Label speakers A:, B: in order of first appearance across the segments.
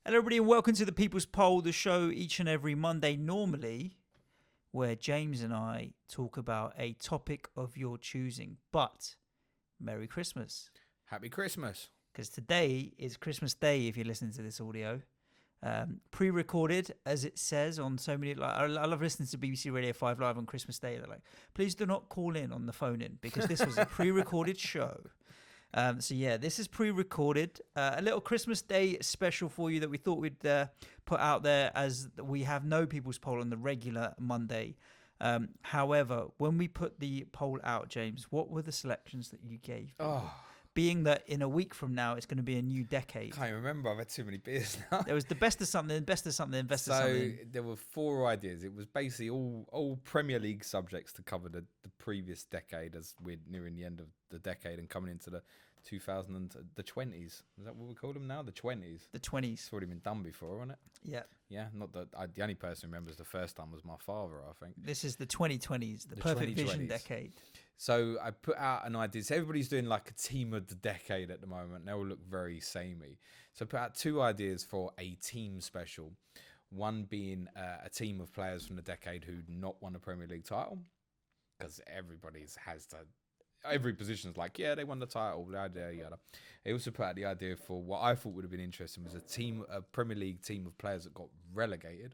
A: Hello, everybody, and welcome to the People's Poll, the show each and every Monday, normally, where James and I talk about a topic of your choosing. But Merry Christmas,
B: Happy Christmas.
A: because today is Christmas Day. If you're listening to this audio, pre-recorded, as it says on so many. Like I love listening to BBC Radio 5 Live on Christmas Day. They're like, please do not call in on the phone in because this was a pre-recorded show. So yeah, this is pre-recorded, a little Christmas Day special for you that we thought we'd put out there, as we have no People's Poll on the regular Monday. However, when we put the poll out, James, what were the selections that you gave? Being that in a week from now it's going to be a new decade.
B: Can't remember. I've had too many beers now.
A: There was the best of something, best of something, best of something.
B: So there were 4 ideas. It was basically all Premier League subjects to cover the previous decade, as we're nearing the end of the decade and coming into the 2020s. Is that what we call them now? The 20s.
A: The 20s.
B: It's already been done before, hasn't it?
A: Yeah.
B: Yeah. Not that the only person who remembers the first time was my father, I think.
A: This is the 2020s, the perfect
B: 2020s.
A: vision decade.
B: So I put out an idea. So everybody's doing like a team of the decade at the moment. They all look very samey. So I put out 2 ideas for a team special. One being a team of players from the decade who'd not won a Premier League title, because every position's like, yeah, they won the title, yada yada. I also put out the idea for what I thought would have been interesting was a Premier League team of players that got relegated.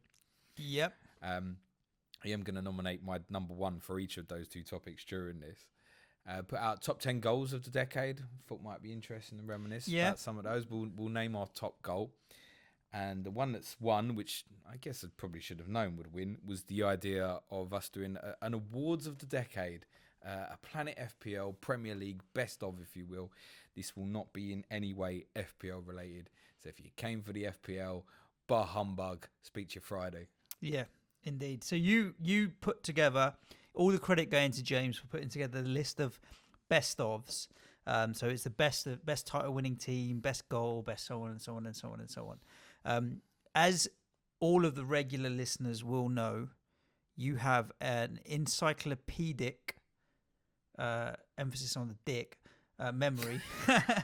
A: Yep.
B: I am going to nominate my number 1 for each of those 2 topics during this. Put out top 10 goals of the decade. Thought might be interesting to reminisce about some of those. We'll name our top goal. And the one that's won, which I guess I probably should have known would win, was the idea of us doing an awards of the decade. A Planet FPL Premier League best of, if you will. This will not be in any way FPL related. So if you came for the FPL, bar humbug, speak to you Friday.
A: Yeah. Indeed. So you put together, all the credit going to James for putting together the list of best ofs. So it's the best title winning team, best goal, best so on and so on and so on and so on. As all of the regular listeners will know, you have an encyclopedic emphasis on the dick memory,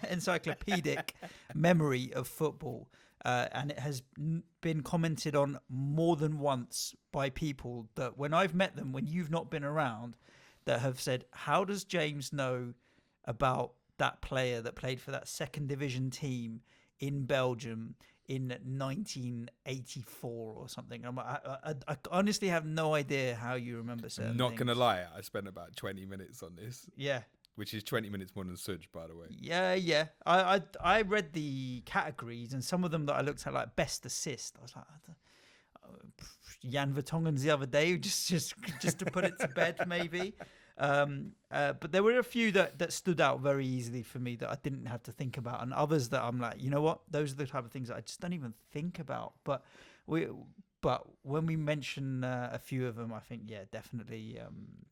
A: encyclopedic memory of football. And it has been commented on more than once by people that when I've met them, when you've not been around, that have said, how does James know about that player that played for that second division team in Belgium in 1984 or something? I honestly have no idea how you remember certain
B: I'm not
A: things.
B: going to lie, I spent about 20 minutes on this.
A: Yeah.
B: Which is 20 minutes more than Suj, by the way.
A: Yeah. I read the categories, and some of them that I looked at, like best assist, I was like, Jan Vertonghen's the other day, just to put it to bed, maybe. But there were a few that stood out very easily for me that I didn't have to think about, and others that I'm like, you know what, those are the type of things that I just don't even think about. But when we mention a few of them, I think, yeah, definitely.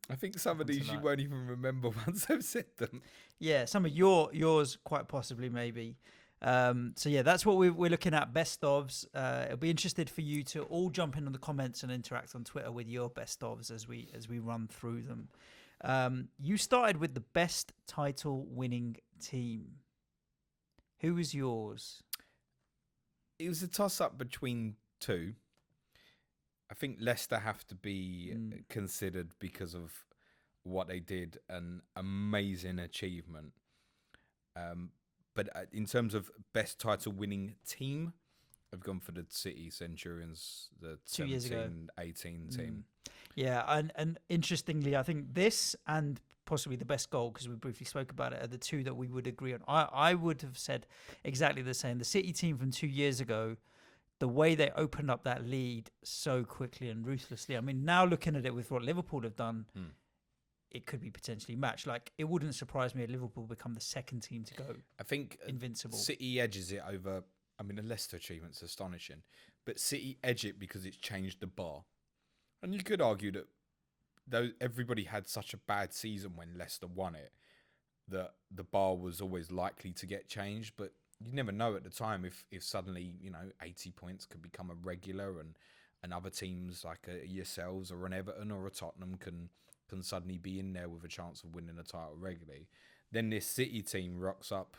B: I think some of these you won't even remember once I've said them.
A: Yeah, some of yours quite possibly, maybe. So yeah, that's what we're looking at, best ofs. It'll be interested for you to all jump in on the comments and interact on Twitter with your best ofs as we run through them. You started with the best title winning team. Who was yours?
B: It was a toss up between 2. I think Leicester have to be considered because of what they did, an amazing achievement. But in terms of best title winning team, I've gone for the City Centurions, the
A: 2 years ago.
B: 17-18 team.
A: Yeah, and interestingly, I think this and possibly the best goal, because we briefly spoke about it, are the 2 that we would agree on. I would have said exactly the same. The City team from 2 years ago, the way they opened up that lead so quickly and ruthlessly. I mean, now looking at it with what Liverpool have done, it could be potentially matched. Like, it wouldn't surprise me if Liverpool become the second team to go.
B: I think
A: invincible.
B: City edges it over. I mean, the Leicester achievement's astonishing, but City edge it because it's changed the bar. And you could argue that though everybody had such a bad season when Leicester won it, that the bar was always likely to get changed, but you never know at the time if suddenly, 80 points could become a regular and other teams like yourselves or an Everton or a Tottenham can suddenly be in there with a chance of winning a title regularly. Then this City team rocks up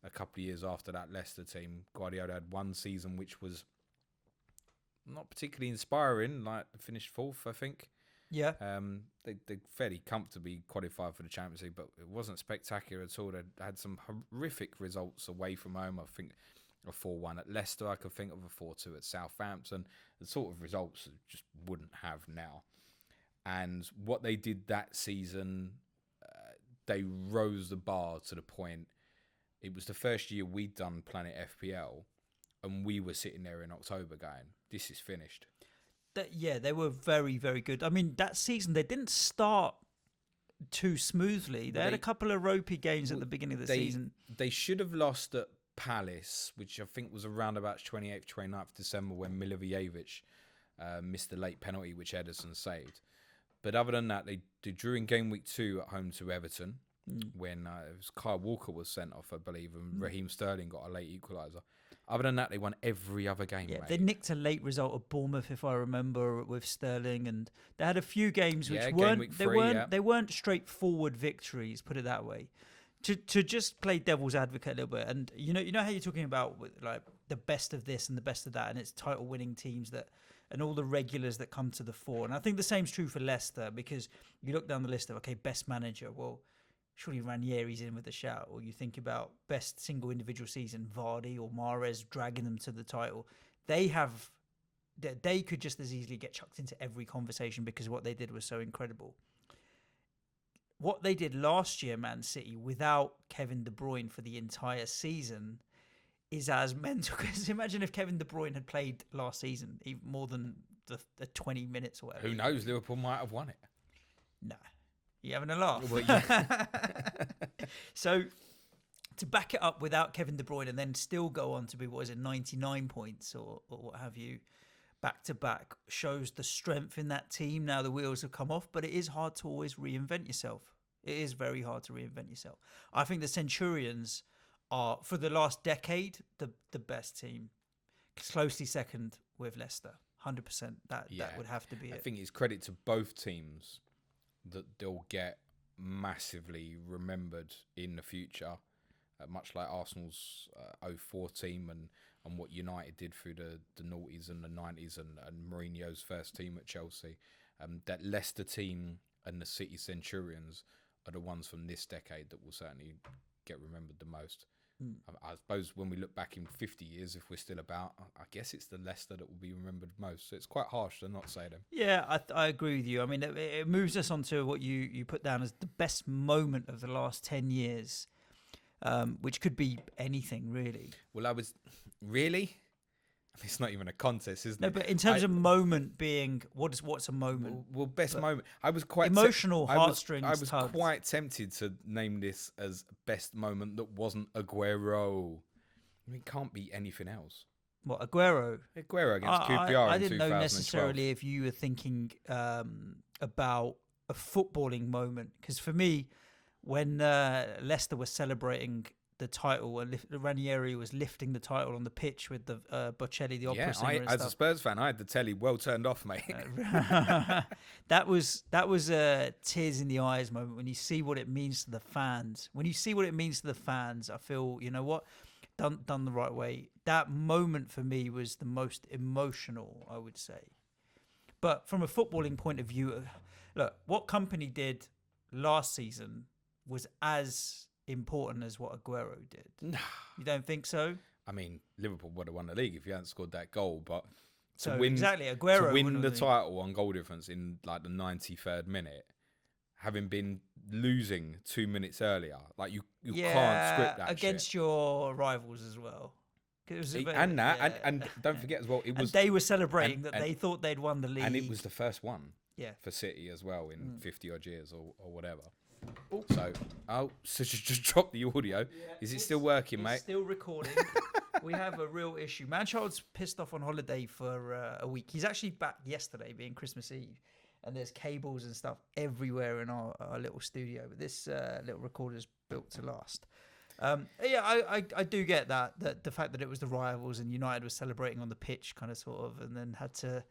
B: a couple of years after that Leicester team. Guardiola had one season which was not particularly inspiring, like finished fourth, I think.
A: Yeah.
B: They fairly comfortably qualified for the Champions League, but it wasn't spectacular at all. They had some horrific results away from home. I think a 4-1 at Leicester. I could think of a 4-2 at Southampton. The sort of results you just wouldn't have now. And what they did that season, they rose the bar to the point. It was the first year we'd done Planet FPL, and we were sitting there in October going, this is finished.
A: They were very, very good. I mean, that season, they didn't start too smoothly. They had a couple of ropey games at the beginning of the season.
B: They should have lost at Palace, which I think was around about 28th, 29th December when Milivojevic missed the late penalty, which Ederson saved. But other than that, they drew in game week 2 at home to Everton when it was Kyle Walker was sent off, I believe, and Raheem Sterling got a late equaliser. Other than that, they won every other game.
A: Yeah,
B: mate.
A: They nicked a late result of Bournemouth, if I remember, with Sterling, and they had a few games which they weren't straightforward victories. Put it that way. To just play devil's advocate a little bit, and you know how you're talking about like the best of this and the best of that, and it's title-winning teams and all the regulars that come to the fore. And I think the same's true for Leicester, because you look down the list of best manager. Well, surely Ranieri's in with a shout. Or you think about best single individual season, Vardy or Mahrez dragging them to the title. They could just as easily get chucked into every conversation because what they did was so incredible. What they did last year, Man City, without Kevin De Bruyne for the entire season, is as mental. Because imagine if Kevin De Bruyne had played last season, even more than the 20 minutes or whatever.
B: Who knows? Liverpool might have won it.
A: No. You having a laugh?
B: Well, yeah.
A: So to back it up without Kevin De Bruyne and then still go on to be, 99 points or what have you, back to back, shows the strength in that team. Now the wheels have come off, but it is hard to always reinvent yourself. It is very hard to reinvent yourself. I think the Centurions are, for the last decade, the best team. Closely second with Leicester. 100%. That would have to be it.
B: I think it's credit to both teams that they'll get massively remembered in the future, much like Arsenal's 04 team and what United did through the noughties and the 90s and Mourinho's first team at Chelsea. That Leicester team and the City Centurions are the ones from this decade that will certainly get remembered the most. I suppose when we look back in 50 years, if we're still about, I guess it's the Leicester that will be remembered most. So it's quite harsh to not say them.
A: Yeah, I agree with you. I mean, it moves us on to what you put down as the best moment of the last 10 years, which could be anything, really.
B: Well, really? It's not even a contest, isn't it?
A: No, but in terms of moment being, what's a moment?
B: Well, best moment. I was quite
A: emotional heartstrings.
B: I was quite tempted to name this as best moment that wasn't Aguero. I mean, it can't be anything else.
A: What, Aguero?
B: Aguero against QPR
A: I
B: in 2012.
A: didn't know necessarily if you were thinking about a footballing moment, because for me, when Leicester was celebrating the title and Ranieri was lifting the title on the pitch with the Bocelli, the opera singer, and
B: as
A: stuff.
B: A Spurs fan, I had the telly well turned off, mate.
A: That was a tears in the eyes moment when you see what it means to the fans. When you see what it means to the fans, I feel, you know what, done the right way. That moment for me was the most emotional, I would say. But from a footballing point of view, look, what Company did last season was as important as what Aguero did. You don't think so?
B: I mean, Liverpool would have won the league if you hadn't scored that goal, but
A: Aguero
B: to win the title on goal difference in like the 93rd minute, having been losing 2 minutes earlier, like you can't script that
A: against
B: shit.
A: Your rivals as well.
B: And don't forget as well, it was
A: they were celebrating that they thought they'd won the league,
B: and it was the first one for City as well in 50 odd years or whatever. So just drop the audio. Yeah, is it still working, mate?
A: Still recording. We have a real issue. Manchild's pissed off on holiday for a week. He's actually back yesterday, being Christmas Eve, and there's cables and stuff everywhere in our little studio. But this little recorder's built to last. I do get that the fact that it was the rivals and United was celebrating on the pitch, kind of sort of, and then had to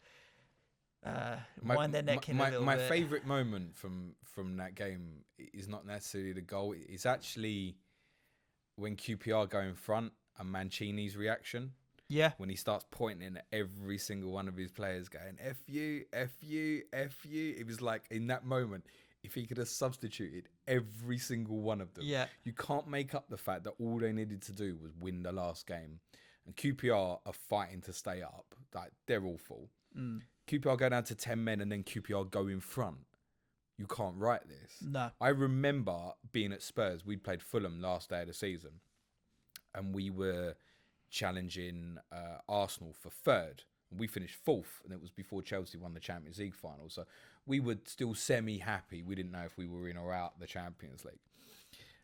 A: wind their neck in a little bit.
B: My favourite moment from that game is not necessarily the goal. It's actually when QPR go in front and Mancini's reaction.
A: Yeah.
B: When he starts pointing at every single one of his players going, F you, F you, F you. It was like in that moment, if he could have substituted every single one of them, you can't make up the fact that all they needed to do was win the last game. And QPR are fighting to stay up. Like, they're awful. QPR go down to 10 men and then QPR go in front. You can't write this.
A: No.
B: I remember being at Spurs. We'd played Fulham last day of the season. And we were challenging Arsenal for third. And we finished fourth. And it was before Chelsea won the Champions League final. So we were still semi-happy. We didn't know if we were in or out the Champions League.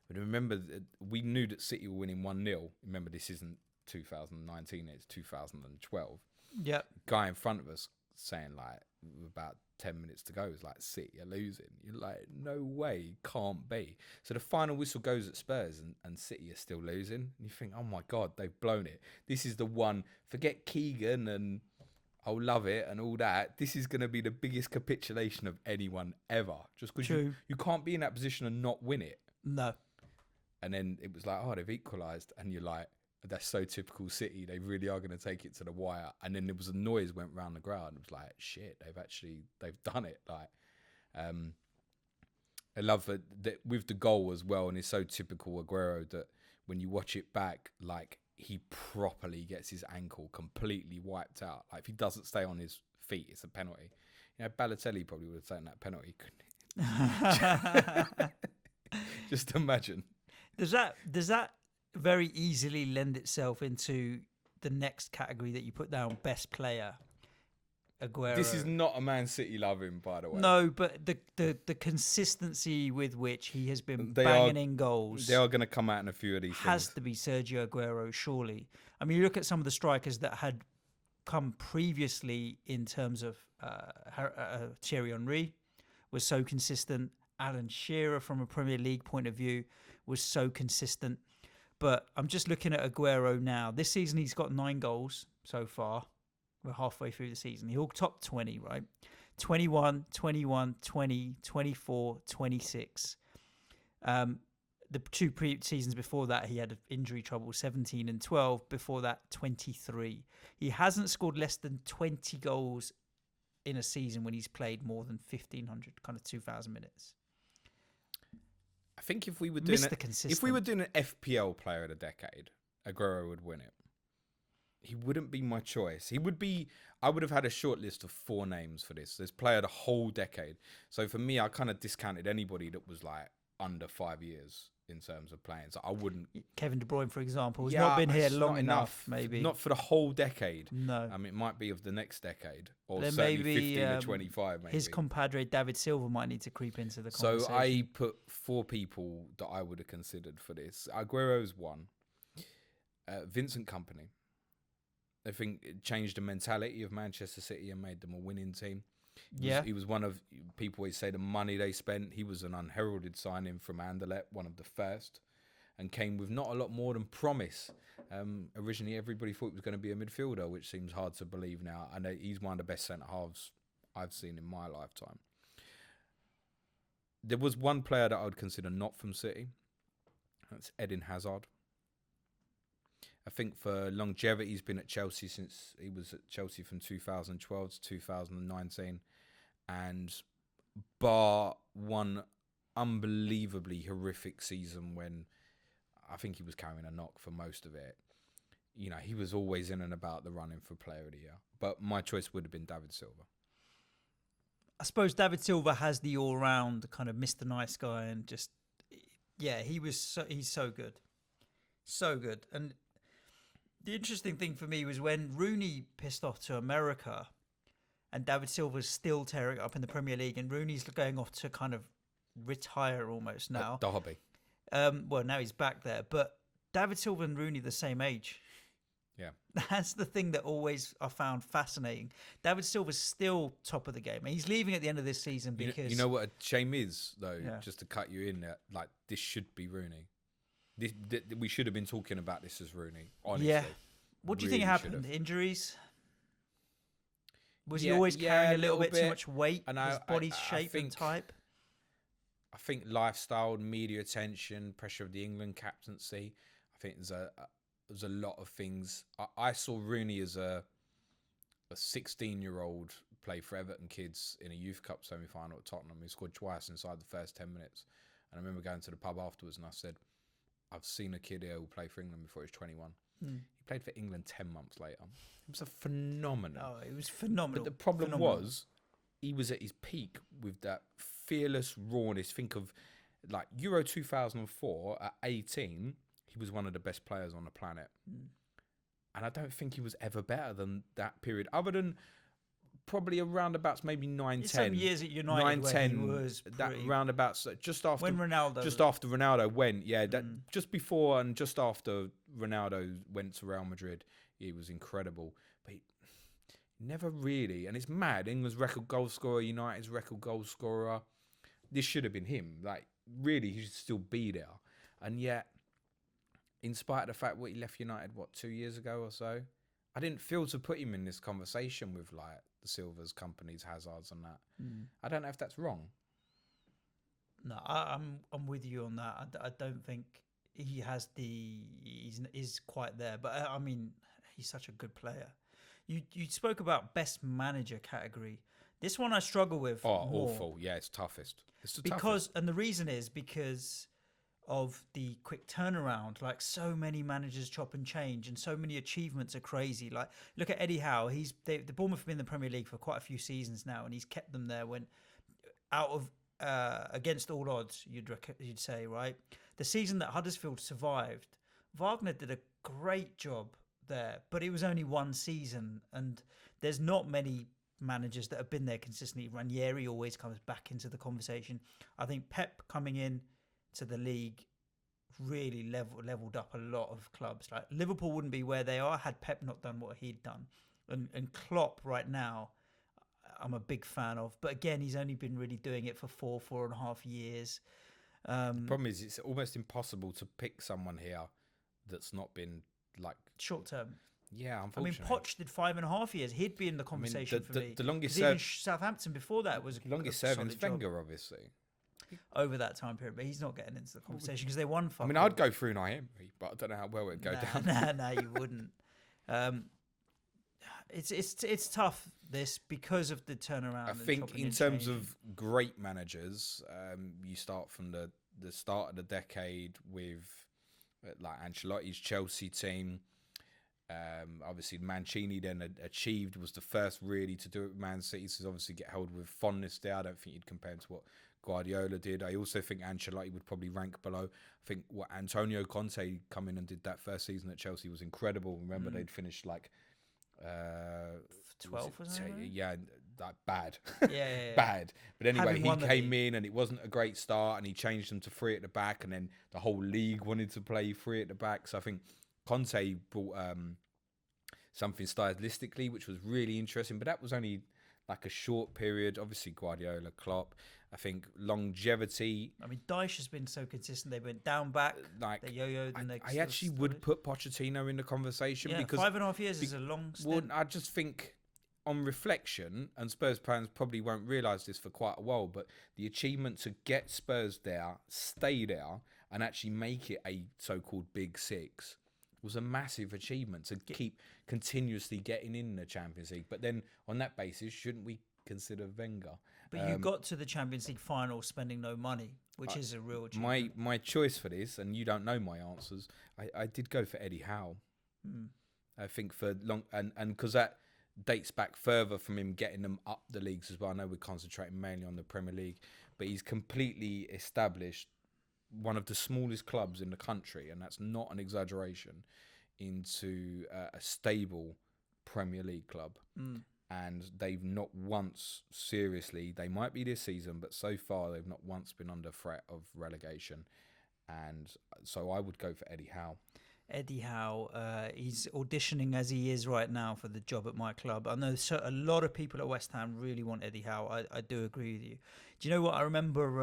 B: But remember, we knew that City were winning 1-0. Remember, this isn't 2019, it's 2012.
A: Yep.
B: Guy in front of us saying, like, about 10 minutes to go, is like, City are losing. You're like, no way, can't be. So the final whistle goes at Spurs and City are still losing. And you think, oh my God, they've blown it. This is the one, forget Keegan and I'll love it and all that. This is going to be the biggest capitulation of anyone ever. Just because you can't be in that position and not win it.
A: No.
B: And then it was like, oh, they've equalised. And you're like, that's so typical City. They really are going to take it to the wire. And then there was a noise went round the ground. It was like, shit, they've done it. Like, I love that with the goal as well. And it's so typical Aguero that when you watch it back, like, he properly gets his ankle completely wiped out. Like, if he doesn't stay on his feet, it's a penalty. You know, Balotelli probably would have taken that penalty, couldn't he? Just imagine.
A: Does that very easily lend itself into the next category that you put down, best player? Aguero.
B: This is not a Man City loving, by the way.
A: No, but the consistency with which he has been banging in goals.
B: They are going to come out in a few of these
A: has
B: things.
A: to be Sergio Aguero, surely. I mean, you look at some of the strikers that had come previously in terms of Thierry Henry was so consistent. Alan Shearer, from a Premier League point of view, was so consistent. But I'm just looking at Aguero now. This season, he's got 9 goals so far. We're halfway through the season. He'll top 20, right? 21, 21, 20, 24, 26. The 2 seasons before that, he had injury trouble, 17 and 12. Before that, 23. He hasn't scored less than 20 goals in a season when he's played more than 1,500, kind of 2,000 minutes.
B: I think if we were doing an FPL player of the decade, Aguero would win it. He wouldn't be my choice. I would have had a short list of 4 names for this. There's player the whole decade. So for me, I kind of discounted anybody that was like under 5 years in terms of playing. So I wouldn't.
A: Kevin De Bruyne, for example, has not been here long enough, maybe.
B: Not for the whole decade.
A: No.
B: I mean, it might be of the next decade. Or
A: then
B: certainly
A: maybe,
B: 15 to 25, maybe.
A: His compadre, David Silva, might need to creep into the conversation.
B: So I put 4 people that I would have considered for this. Aguero's one. Vincent Kompany. I think it changed the mentality of Manchester City and made them a winning team. He was one of people always say the money they spent. He was an unheralded signing from Anderlecht, one of the first, and came with not a lot more than promise. Originally, everybody thought he was going to be a midfielder, which seems hard to believe now. And he's one of the best centre-halves I've seen in my lifetime. There was one player that I would consider not from City. That's Eden Hazard. I think for longevity, he's been at Chelsea since he was at Chelsea from 2012 to 2019. And bar one unbelievably horrific season when I think he was carrying a knock for most of it, you know, he was always in and about the running for player of the year. But my choice would have been David Silva.
A: I suppose David Silva has the all-round kind of Mr. Nice Guy and just, yeah, he's so good. So good. And the interesting thing for me was when Rooney pissed off to America and David Silva's still tearing up in the Premier League and Rooney's going off to kind of retire almost now.
B: Derby.
A: Well, now he's back there. But David Silva and Rooney the same age.
B: Yeah.
A: That's the thing that always I found fascinating. David Silva's still top of the game. And he's leaving at the end of this season because...
B: You know what a shame is, though, just to cut you in, that like this should be Rooney. We should have been talking about this as Rooney, honestly.
A: Yeah. What do you think happened? Injuries? Was he always carrying a little bit too much weight? And his body's shape and type?
B: I think lifestyle, media attention, pressure of the England captaincy. think there's a lot of things. I saw Rooney as a 16-year-old play for Everton kids in a Youth Cup semi-final at Tottenham. He scored twice inside the first 10 minutes. And I remember going to the pub afterwards and I said, I've seen a kid here who play for England before he was 21. He played for England 10 months later. It was a phenomenon.
A: Oh, it was phenomenal.
B: But the problem was, he was at his peak with that fearless rawness. Think of like Euro 2004 at 18, he was one of the best players on the planet. And I don't think he was ever better than that period, other than probably around about maybe 9-10.
A: Some years at United
B: 9-10,
A: he was
B: that roundabouts just after
A: when Ronaldo,
B: just after Ronaldo went, just before and just after Ronaldo went to Real Madrid, he was incredible. But he never really, and it's mad. England's record goal scorer, United's record goal scorer. This should have been him. Like really, he should still be there, and yet, in spite of the fact what he left United 2 years ago or so, I didn't feel to put him in this conversation with like the Silvers, companies, Hazards, and that. I don't know if that's wrong.
A: No, I'm with you on that. I don't think he has is quite there. But I mean, he's such a good player. You spoke about best manager category. This one I struggle with.
B: Oh,
A: more
B: awful! Yeah, it's toughest. It's the
A: because
B: toughest.
A: And the reason is because of the quick turnaround. Like so many managers chop and change, and so many achievements are crazy. Like look at Eddie Howe. The Bournemouth have been in the Premier League for quite a few seasons now, and he's kept them there when out of against all odds. You'd say, right? The season that Huddersfield survived, Wagner did a great job there, but it was only one season, and there's not many managers that have been there consistently. Ranieri always comes back into the conversation. I think Pep coming in to the league really leveled up a lot of clubs. Like Liverpool wouldn't be where they are had Pep not done what he'd done. And Klopp right now, I'm a big fan of. But again, he's only been really doing it for 4.5 years.
B: The problem is it's almost impossible to pick someone here that's not been like
A: short term.
B: Yeah, unfortunately.
A: I mean, Poch did 5.5 years. He'd be in the conversation for me.
B: The longest
A: even Southampton before that was
B: longest serving is Wenger, obviously.
A: Over that time period, but he's not getting into the conversation because they won.
B: I mean, I'd go through an Emery, but I don't know how well it'd go down.
A: No, you wouldn't. It's tough this because of the turnaround.
B: I think in terms of great managers, you start from the start of the decade with like Ancelotti's Chelsea team. Obviously, Mancini then was the first really to do it with Man City, so obviously get held with fondness there. I don't think you'd compare him to what Guardiola did. I also think Ancelotti would probably rank below. I think what Antonio Conte come in and did that first season at Chelsea was incredible. Remember, they'd finished like
A: 12th, wasn't it?
B: Yeah, like bad.
A: Yeah.
B: Bad. But anyway, he came in and it wasn't a great start, and he changed them to 3 at the back, and then the whole league wanted to play 3 at the back. So I think Conte brought something stylistically which was really interesting, but that was only like a short period. Obviously, Guardiola, Klopp. I think longevity.
A: I mean, Dyche has been so consistent. They went down, back, like they yo-yoed. And
B: I actually would put Pochettino in the conversation because
A: 5.5 years is a long stint.
B: Well, I just think on reflection, and Spurs fans probably won't realise this for quite a while, but the achievement to get Spurs there, stay there, and actually make it a so-called Big Six was a massive achievement to keep continuously getting in the Champions League. But then on that basis, shouldn't we consider Wenger?
A: But you got to the Champions League final spending no money, which is a real achievement.
B: My choice for this, and you don't know my answers, I did go for Eddie Howe. I think for long, and because that dates back further from him getting them up the leagues as well. I know we're concentrating mainly on the Premier League, but he's completely established one of the smallest clubs in the country, and that's not an exaggeration, into a stable Premier League club. And they've not once, seriously, they might be this season, but so far they've not once been under threat of relegation. And so I would go for Eddie Howe.
A: Eddie Howe, he's auditioning as he is right now for the job at my club. I know a lot of people at West Ham really want Eddie Howe. I do agree with you. Do you know what? I remember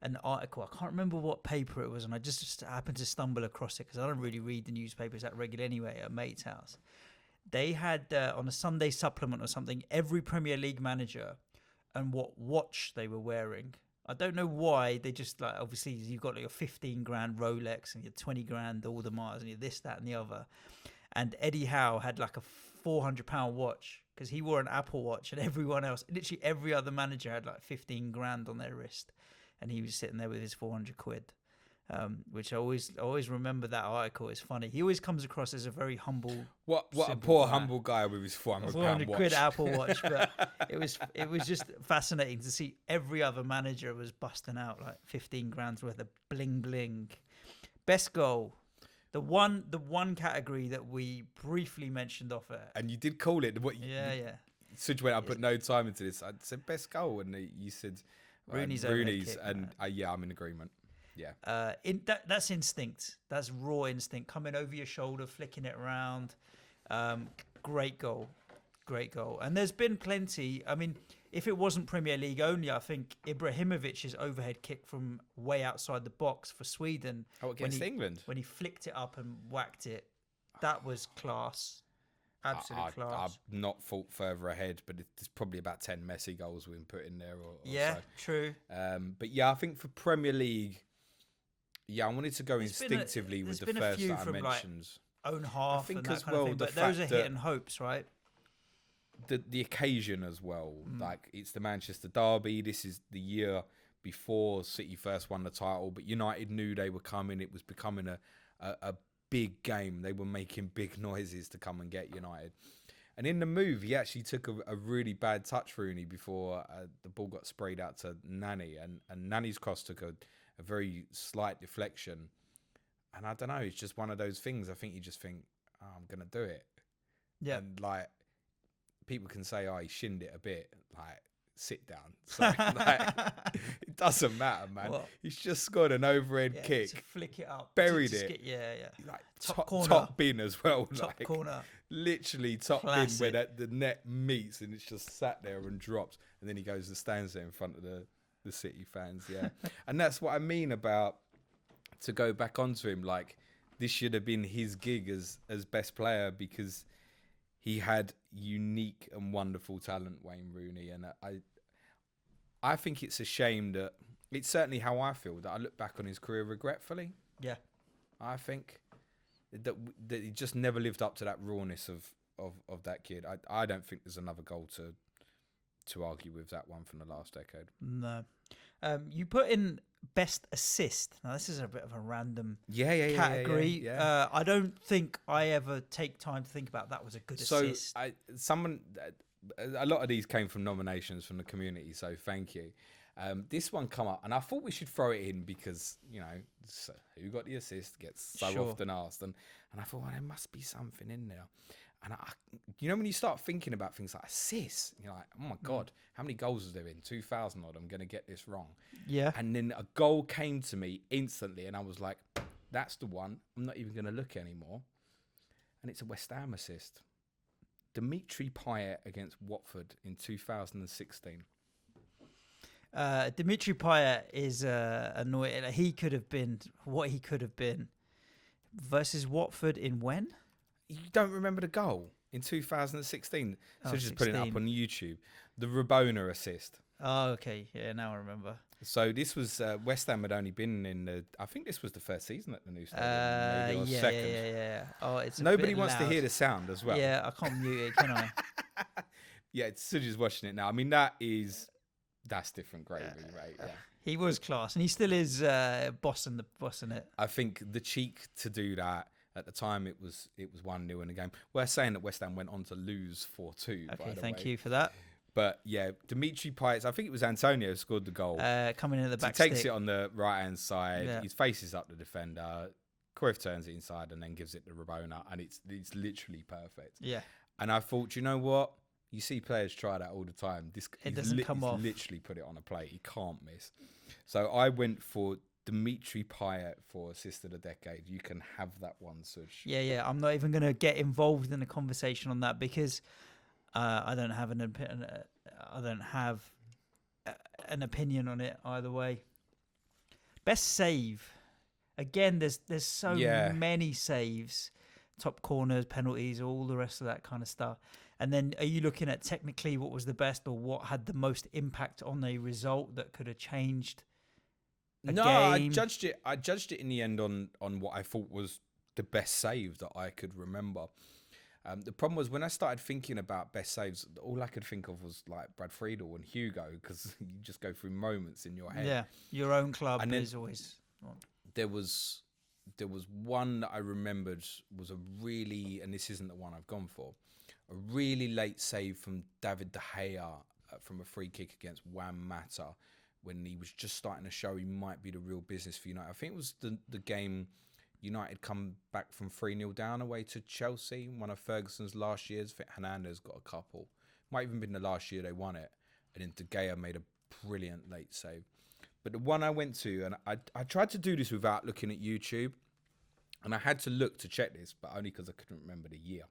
A: an article. I can't remember what paper it was, and I just happened to stumble across it because I don't really read the newspapers that regularly anyway at a mate's house. They had on a Sunday supplement or something, every Premier League manager and what watch they were wearing I don't know why they just like, obviously you've got like your 15 grand Rolex and your 20 grand Audemars and your this, that and the other. And Eddie Howe had like a £400 watch because he wore an Apple Watch, and everyone else, literally every other manager had like 15 grand on their wrist. And he was sitting there with his 400 quid. Which I always remember that article. It's funny. He always comes across as a very humble.
B: What a poor humble guy with his £400 watch.
A: Quid Apple Watch, but it was just fascinating to see every other manager was busting out like 15 grand's worth of bling bling. Best goal, the one category that we briefly mentioned off it,
B: and you did call it.
A: Yeah.
B: Such when I put no time into this, I said best goal, and you said
A: Rooney's
B: kick, and yeah, I'm in agreement. Yeah,
A: that's instinct. That's raw instinct. Coming over your shoulder, flicking it around. Great goal. And there's been plenty. I mean, if it wasn't Premier League only, I think Ibrahimovic's overhead kick from way outside the box for Sweden.
B: Against England?
A: When he flicked it up and whacked it. That was class. Absolute class.
B: I've not thought further ahead, but there's probably about 10 Messi goals we've put in there. Or
A: yeah,
B: so.
A: True.
B: But yeah, I think for Premier League, I wanted to go instinctively with the first that I mentioned.
A: Like own half,
B: I think
A: and that
B: as
A: kind
B: well,
A: of thing, but those are hitting hopes, right?
B: The occasion as well. Like it's the Manchester Derby. This is the year before City first won the title, but United knew they were coming. It was becoming a big game. They were making big noises to come and get United. And in the move, he actually took a really bad touch, Rooney, before the ball got sprayed out to Nani. And Nani's cross took a very slight deflection. And I don't know, it's just one of those things. I think you just think, oh, I'm going to do it. Yeah. And like, people can say, oh, he shinned it a bit. Like, sit down. So, like, it doesn't matter, man. What? He's just scored an overhead kick.
A: To flick it up.
B: Buried it.
A: Like,
B: top bin as well.
A: Top corner.
B: Literally top bin where the net meets and it's just sat there and drops. And then he goes and stands there in front of the City fans. Yeah. And that's what I mean about, to go back onto him, like, this should have been his gig as best player because he had unique and wonderful talent, Wayne Rooney. And I think it's a shame that it's certainly how I feel, that I look back on his career regretfully.
A: Yeah.
B: I think that he just never lived up to that rawness of that kid. I don't think there's another goal to argue with that one from the last decade.
A: No. You put in best assist. Now, this is a bit of a random category.
B: Yeah.
A: I don't think I ever take time to think about that was a good assist.
B: A lot of these came from nominations from the community, so thank you. This one come up, and I thought we should throw it in because, you know, who got the assist gets so often asked. And I thought, well, there must be something in there. And you know, when you start thinking about things like assists, you're like, oh my God, how many goals is there in? 2,000 odd, I'm going to get this wrong. Yeah. And then a goal came to me instantly, and I was like, that's the one. I'm not even going to look anymore. And it's a West Ham assist. Dimitri Payet against Watford in 2016.
A: Dimitri Payet is annoying. He could have been what he could have been versus Watford in when?
B: You don't remember the goal in 2016? So just
A: 16.
B: put it up on YouTube. The Rabona assist.
A: Oh, okay. Yeah, now I remember.
B: So this was West Ham had only been in I think this was the first season at the new stadium. Maybe, or second.
A: Yeah. Oh, it's
B: nobody wants to hear the sound as well.
A: Yeah, I can't mute it, can I?
B: Yeah, Suji's watching it now. I mean, that's different gravy, right? Yeah.
A: He was class, and he still is bossing it.
B: I think the cheek to do that. At the time, it was 1-0 in the game. We're saying that West Ham went on to lose 4-2.
A: Okay, thank you for that.
B: But yeah, Dimitri Payet, I think it was Antonio who scored the goal.
A: Coming in the back.
B: He takes it on the right-hand side. Yeah. His face is up the defender. Cruyff turns it inside and then gives it to Rabona, and it's literally perfect.
A: Yeah.
B: And I thought, you know what? You see players try that all the time.
A: It doesn't come off.
B: Literally put it on a plate. He can't miss. So I went for Dimitri Payet for assist of the decade. You can have that one, Suj.
A: Yeah. I'm not even going to get involved in a conversation on that because I don't have an opinion. I don't have an opinion on it either way. Best save. Again, there's so many saves, top corners, penalties, all the rest of that kind of stuff. And then are you looking at technically what was the best or what had the most impact on a result that could have changed a game?
B: I judged it in the end on what I thought was the best save that I could remember. The problem was when I started thinking about best saves, all I could think of was like Brad Friedel and Hugo, because you just go through moments in your head.
A: Yeah, your own club is always on.
B: There was one that I remembered was a really, and this isn't the one I've gone for, a really late save from David De Gea from a free kick against Juan Mata when he was just starting to show he might be the real business for United. I think it was the game United come back from 3-0 down away to Chelsea, one of Ferguson's last years. I think Hernandez got a couple. Might even been the last year they won it. And then De Gea made a brilliant late save. But the one I went to, and I tried to do this without looking at YouTube, and I had to look to check this, but only because I couldn't remember the year.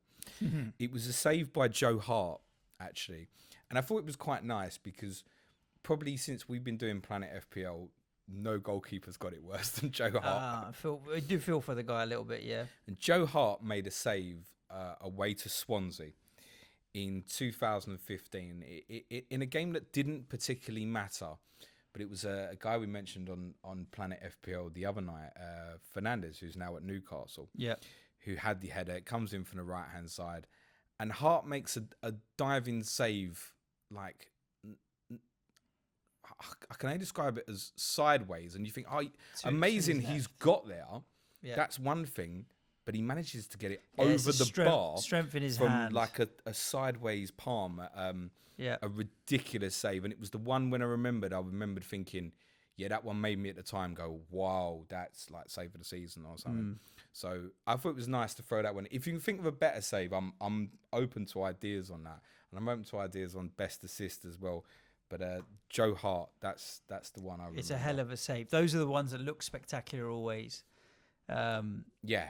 B: It was a save by Joe Hart, actually. And I thought it was quite nice because probably since we've been doing Planet FPL, no goalkeeper's got it worse than Joe Hart.
A: I do feel for the guy a little bit, yeah.
B: And Joe Hart made a save away to Swansea in 2015 in a game that didn't particularly matter, but it was a guy we mentioned on Planet FPL the other night, Fernandez, who's now at Newcastle, who had the header. It comes in from the right-hand side, and Hart makes a diving save like... I can only describe it as sideways, and you think, amazing, he's got there. Yeah. That's one thing, but he manages to get it over the bar.
A: Strength in his
B: from
A: hand.
B: Like a sideways palm. A ridiculous save. And it was the one when I remembered thinking, that one made me at the time go, wow, that's like save of the season or something. So I thought it was nice to throw that one. If you can think of a better save, I'm open to ideas on that. And I'm open to ideas on best assist as well. But Joe Hart, that's the one I remember.
A: It's a hell of a save. Those are the ones that look spectacular always.
B: Yeah,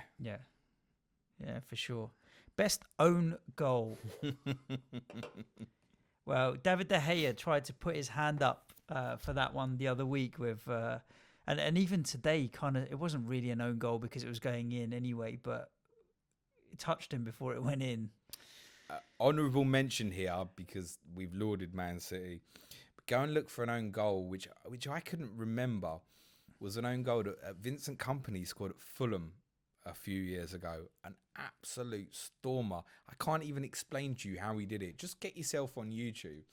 A: for sure. Best own goal. Well, David De Gea tried to put his hand up for that one the other week with, and even today, it wasn't really an own goal because it was going in anyway, but it touched him before it went in.
B: Honourable mention here because we've lauded Man City. But go and look for an own goal, which I couldn't remember, was an own goal that Vincent Kompany scored at Fulham a few years ago. An absolute stormer. I can't even explain to you how he did it. Just get yourself on YouTube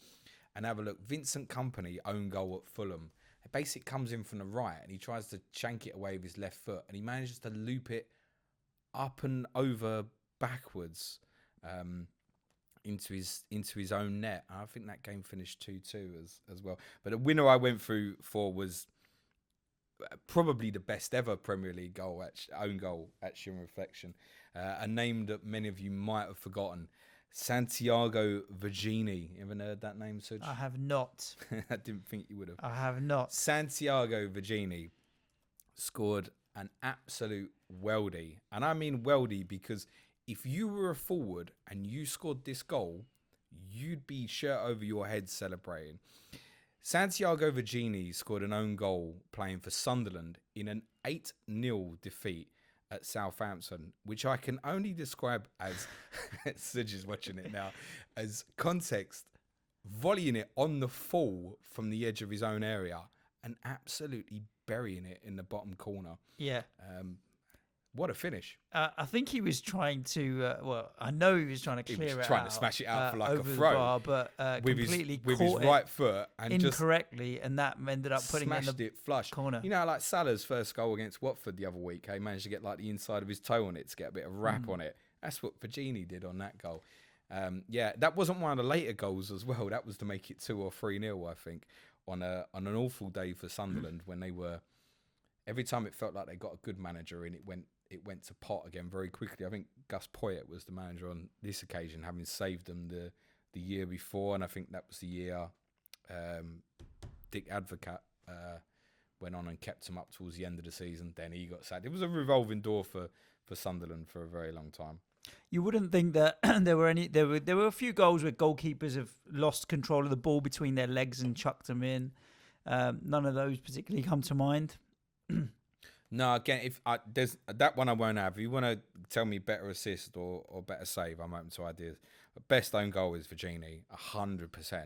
B: and have a look. Vincent Kompany own goal at Fulham. It basically comes in from the right and he tries to shank it away with his left foot and he manages to loop it up and over backwards. Into his own net. I think that game finished 2-2 as well. But the winner I went through for was probably the best ever Premier League own goal, actually, in reflection. A name that many of you might have forgotten. Santiago Vergini. You ever heard that name, Suj?
A: I have not.
B: I didn't think you would have.
A: I have not.
B: Santiago Vergini scored an absolute weldy. And I mean weldy because if you were a forward and you scored this goal, you'd be shirt over your head celebrating. Santiago Vergini scored an own goal playing for Sunderland in an 8-0 defeat at Southampton, which I can only describe as, Suj is watching it now, as context, volleying it on the full from the edge of his own area and absolutely burying it in the bottom corner.
A: Yeah.
B: What a finish.
A: I think he was trying to, I know he was trying to clear it out.
B: He was trying to smash it out for like a throw.
A: The bar, but completely
B: with his right foot and
A: incorrectly, and that ended up putting it in the
B: flush.
A: Corner.
B: You know, like Salah's first goal against Watford the other week, he managed to get like the inside of his toe on it to get a bit of wrap on it. That's what Vergini did on that goal. That wasn't one of the later goals as well. That was to make it 2 or 3-0, I think, on an awful day for Sunderland when they were... Every time it felt like they got a good manager in, it went to pot again very quickly. I think Gus Poyet was the manager on this occasion, having saved them the year before, and I think that was the year Dick Advocat went on and kept him up towards the end of the season. Then he got sacked. It was a revolving door for Sunderland for a very long time.
A: You wouldn't think that there were a few goals where goalkeepers have lost control of the ball between their legs and chucked them in. None of those particularly come to mind.
B: No, again, there's that one I won't have. If you want to tell me better assist or better save, I'm open to ideas. Best own goal is Virginie, 100%.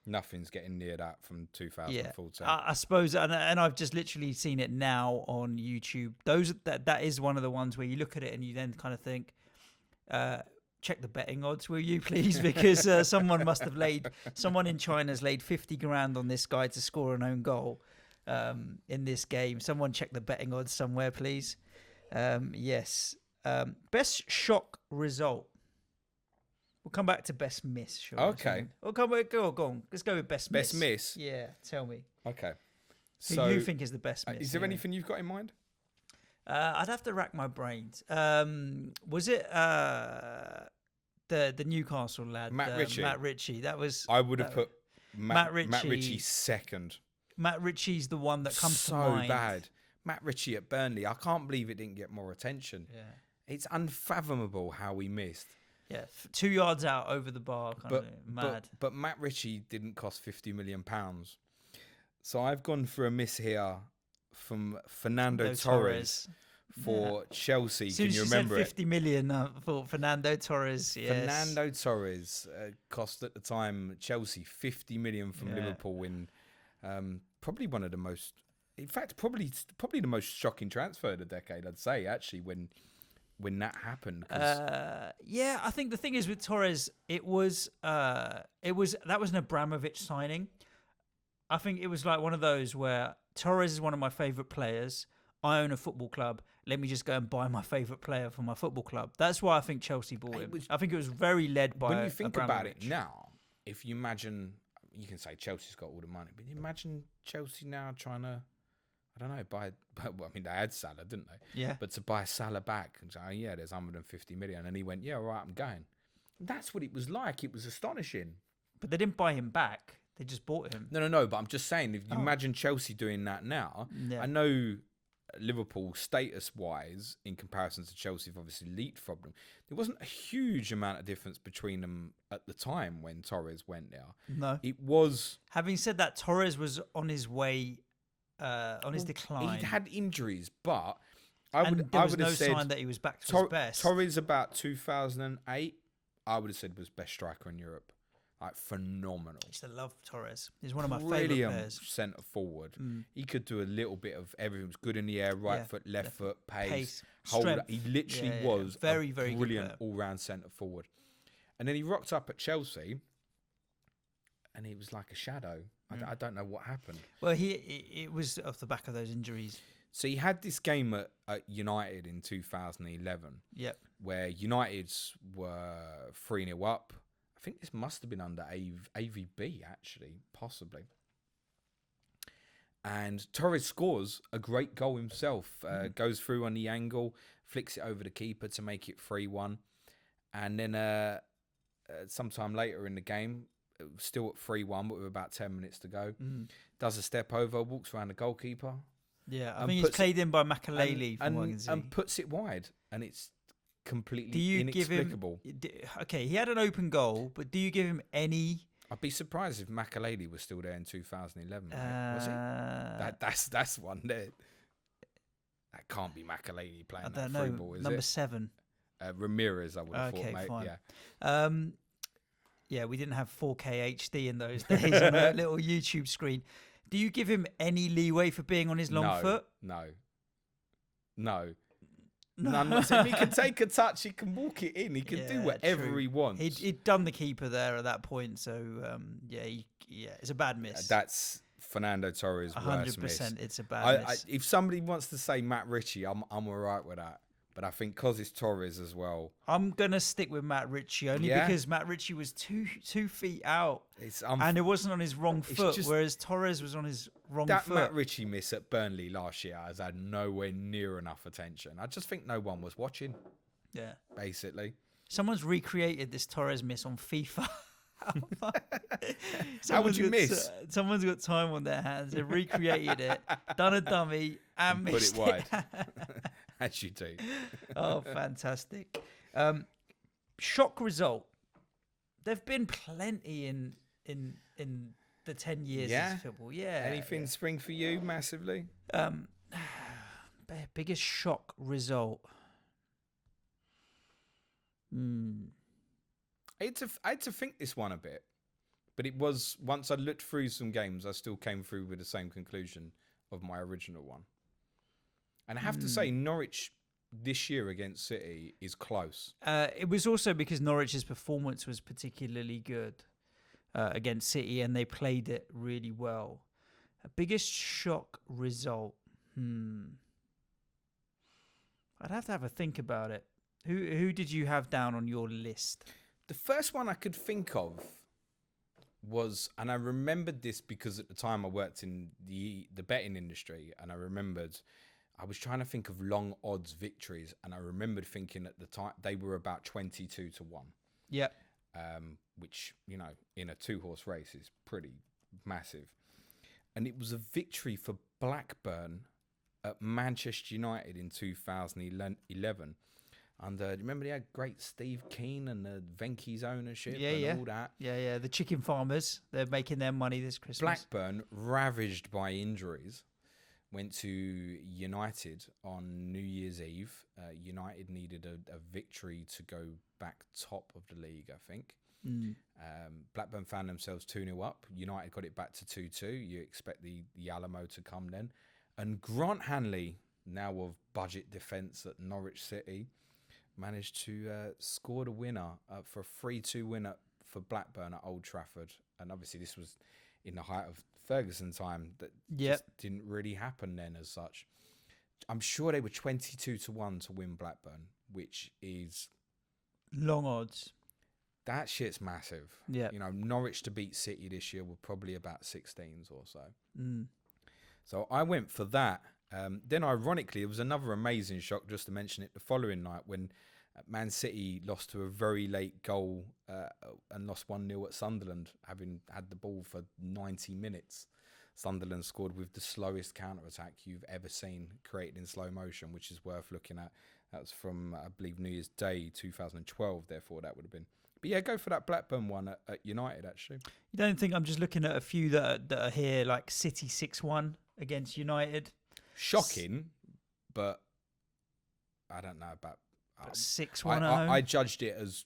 B: Nothing's getting near that from 2014.
A: I suppose, and I've just literally seen it now on YouTube. That is one of the ones where you look at it and you then kind of think, check the betting odds, will you please? Because someone in China's laid 50 grand on this guy to score an own goal in this game. Someone check the betting odds somewhere, please. Yes. Best shock result. We'll come back to best miss. Sure.
B: Okay.
A: We'll go on. Let's go with best miss.
B: Best miss?
A: Yeah, tell me.
B: Okay.
A: So who you think is the best miss?
B: Is there anything you've got in mind?
A: I'd have to rack my brains. Was it the Newcastle lad?
B: Matt Ritchie.
A: Matt Ritchie. That was.
B: I would have put Matt
A: Ritchie.
B: Ritchie second.
A: Matt Ritchie's the one that comes to
B: So
A: mind.
B: bad. Matt Ritchie at Burnley. I can't believe it didn't get more attention.
A: Yeah.
B: It's unfathomable how we missed.
A: Yeah, 2 yards out over the bar, mad.
B: But Matt Ritchie didn't cost £50 million. So I've gone for a miss here from Fernando Torres for Chelsea.
A: Can you remember it? 50 million for Fernando Torres. Yes.
B: Fernando Torres cost at the time Chelsea 50 million from Liverpool in probably one of the most, in fact, probably the most shocking transfer of the decade, I'd say, actually, when that happened.
A: Yeah, I think the thing is with Torres, that was an Abramovich signing. I think it was like one of those where Torres is one of my favourite players. I own a football club. Let me just go and buy my favourite player for my football club. That's why I think Chelsea bought him. I think it was very led by.
B: When you think about it
A: Abramovich.
B: now, if you imagine, you can say Chelsea's got all the money, but imagine Chelsea now trying to, I don't know, well, I mean, they had Salah, didn't they?
A: Yeah.
B: But to buy Salah back and say, oh, yeah, there's 150 million. And he went, yeah, all right, I'm going. That's what it was like. It was astonishing.
A: But they didn't buy him back. They just bought him.
B: No. But I'm just saying, if you imagine Chelsea doing that now, I know Liverpool, status-wise, in comparison to Chelsea, have obviously leaped from them. There wasn't a huge amount of difference between them at the time when Torres went there.
A: No.
B: It was...
A: Having said that, Torres was on his way... on his decline.
B: He'd had injuries, but
A: there was no sign that he was back to his best.
B: Torres about 2008, I would have said was best striker in Europe. Like, phenomenal.
A: I used to love Torres. He's one of my favourite players.
B: Centre forward. He could do a little bit of everything. He was good in the air, right foot, left foot, pace. He literally was
A: very,
B: a
A: very
B: brilliant all-round centre forward. And then he rocked up at Chelsea, and he was like a shadow. I don't know what happened.
A: Well, it was off the back of those injuries.
B: So he had this game at United in 2011.
A: Yep.
B: Where United were 3-0 up. I think this must have been under AVB, actually, possibly. And Torres scores a great goal himself. Goes through on the angle, flicks it over the keeper to make it 3-1. And then sometime later in the game, still at 3-1, but with about 10 minutes to go, does a step over, walks around the goalkeeper.
A: Yeah, I think he's played in by Makaleli from what I can see.
B: And puts it wide. And it's completely inexplicable.
A: Okay, he had an open goal, but do you give him any...
B: I'd be surprised if Makaleli was still there in 2011. Was he? That's one there. That can't be Makaleli playing that free ball, is
A: number
B: it?
A: 7.
B: Ramirez, I would have thought, mate.
A: Fine. Yeah. Yeah, we didn't have 4K HD in those days on a little YouTube screen. Do you give him any leeway for being on his long foot?
B: No. I'm not saying he can take a touch, he can walk it in, he can do whatever he wants.
A: He'd done the keeper there at that point, so it's a bad miss.
B: That's Fernando Torres'
A: 100%.
B: Miss.
A: It's a bad miss.
B: If somebody wants to say Matt Ritchie, I'm all right with that. But I think because it's Torres as well.
A: I'm going to stick with Matt Ritchie only because Matt Ritchie was 2 feet out and it wasn't on his wrong foot, whereas Torres was on his wrong foot.
B: That Matt Ritchie miss at Burnley last year has had nowhere near enough attention. I just think no one was watching. Yeah. Basically.
A: Someone's recreated this Torres miss on FIFA.
B: How would you miss?
A: Someone's got time on their hands. They've recreated it, done a dummy and missed
B: put it wide. As you do.
A: Oh, fantastic. Shock result. There've been plenty in the 10 years of football. Yeah.
B: Anything spring for you massively?
A: Biggest shock result.
B: I had to think this one a bit, but it was once I looked through some games, I still came through with the same conclusion of my original one. And I have to say, Norwich this year against City is close.
A: It was also because Norwich's performance was particularly good against City, and they played it really well. Biggest shock result. I'd have to have a think about it. Who did you have down on your list?
B: The first one I could think of was, and I remembered this because at the time I worked in the betting industry, and I remembered I was trying to think of long odds victories, and I remembered thinking at the time they were about 22 to 1.
A: Yep.
B: Which, in a 2-horse race is pretty massive. And it was a victory for Blackburn at Manchester United in 2011. And do you remember they had great Steve Keane and the Venky's ownership and all that?
A: Yeah. The chicken farmers, they're making their money this Christmas.
B: Blackburn, ravaged by injuries, went to United on New Year's Eve. United needed a victory to go back top of the league, I think. Blackburn found themselves 2-0 up. United got it back to 2-2. You expect the Alamo to come then. And Grant Hanley, now of budget defence at Norwich City, managed to score the winner for a 3-2 winner for Blackburn at Old Trafford. And obviously this was in the height of Ferguson time. That just didn't really happen then as such. I'm sure they were 22 to 1 to win Blackburn, which is...
A: long odds.
B: That shit's massive.
A: Yeah.
B: Norwich to beat City this year were probably about 16s or so. So I went for that. Then ironically, it was another amazing shock, just to mention it, the following night when Man City lost to a very late goal and lost 1-0 at Sunderland, having had the ball for 90 minutes. Sunderland scored with the slowest counter-attack you've ever seen created in slow motion, which is worth looking at. That was from, I believe, New Year's Day 2012, therefore that would have been. But yeah, go for that Blackburn one at United, actually. You
A: don't think I'm just looking at a few that are here, like City 6-1 against United?
B: Shocking, but I don't know about...
A: 6-1
B: I judged it as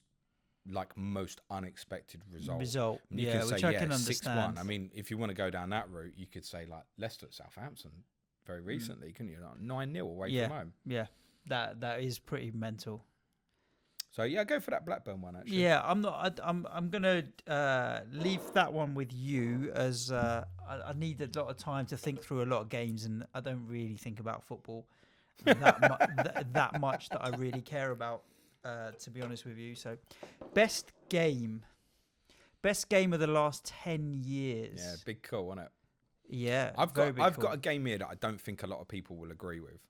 B: like most unexpected result. You
A: yeah,
B: could
A: which
B: say,
A: I can understand.
B: 6-1. I mean, if you want to go down that route, you could say like Leicester at Southampton very recently, couldn't you? Like 9-0 away from home.
A: Yeah, that is pretty mental.
B: So yeah, go for that Blackburn one actually.
A: Yeah, I'm not. I'm gonna leave that one with you as I need a lot of time to think through a lot of games, and I don't really think about football that much that I really care about. To be honest with you, so best game of the last 10 years.
B: Yeah, big call, isn't it?
A: Yeah,
B: I've got a game here that I don't think a lot of people will agree with.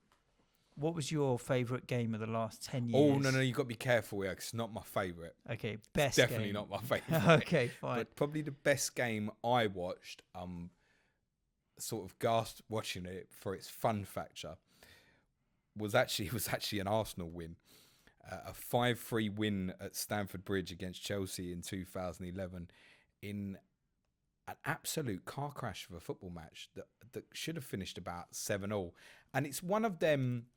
A: What was your favourite game of the last 10 years?
B: Oh, no, you've got to be careful here because it's not my favourite.
A: Okay, best
B: it's definitely
A: game.
B: not my favourite.
A: Okay, fine. But
B: probably the best game I watched, sort of gasped watching it for its fun factor, was actually an Arsenal win. A 5-3 win at Stamford Bridge against Chelsea in 2011 in an absolute car crash of a football match that should have finished about 7-7. And it's one of them...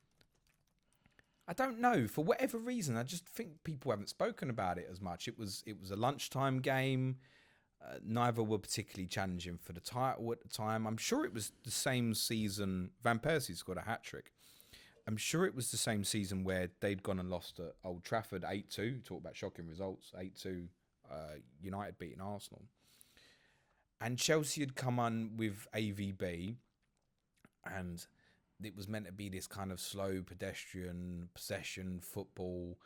B: I don't know, for whatever reason, I just think people haven't spoken about it as much. It was a lunchtime game. Neither were particularly challenging for the title at the time. I'm sure it was the same season. Van Persie scored a hat-trick. I'm sure it was the same season where they'd gone and lost at Old Trafford 8-2. Talk about shocking results. 8-2, United beating Arsenal. And Chelsea had come on with AVB, and it was meant to be this kind of slow pedestrian possession football,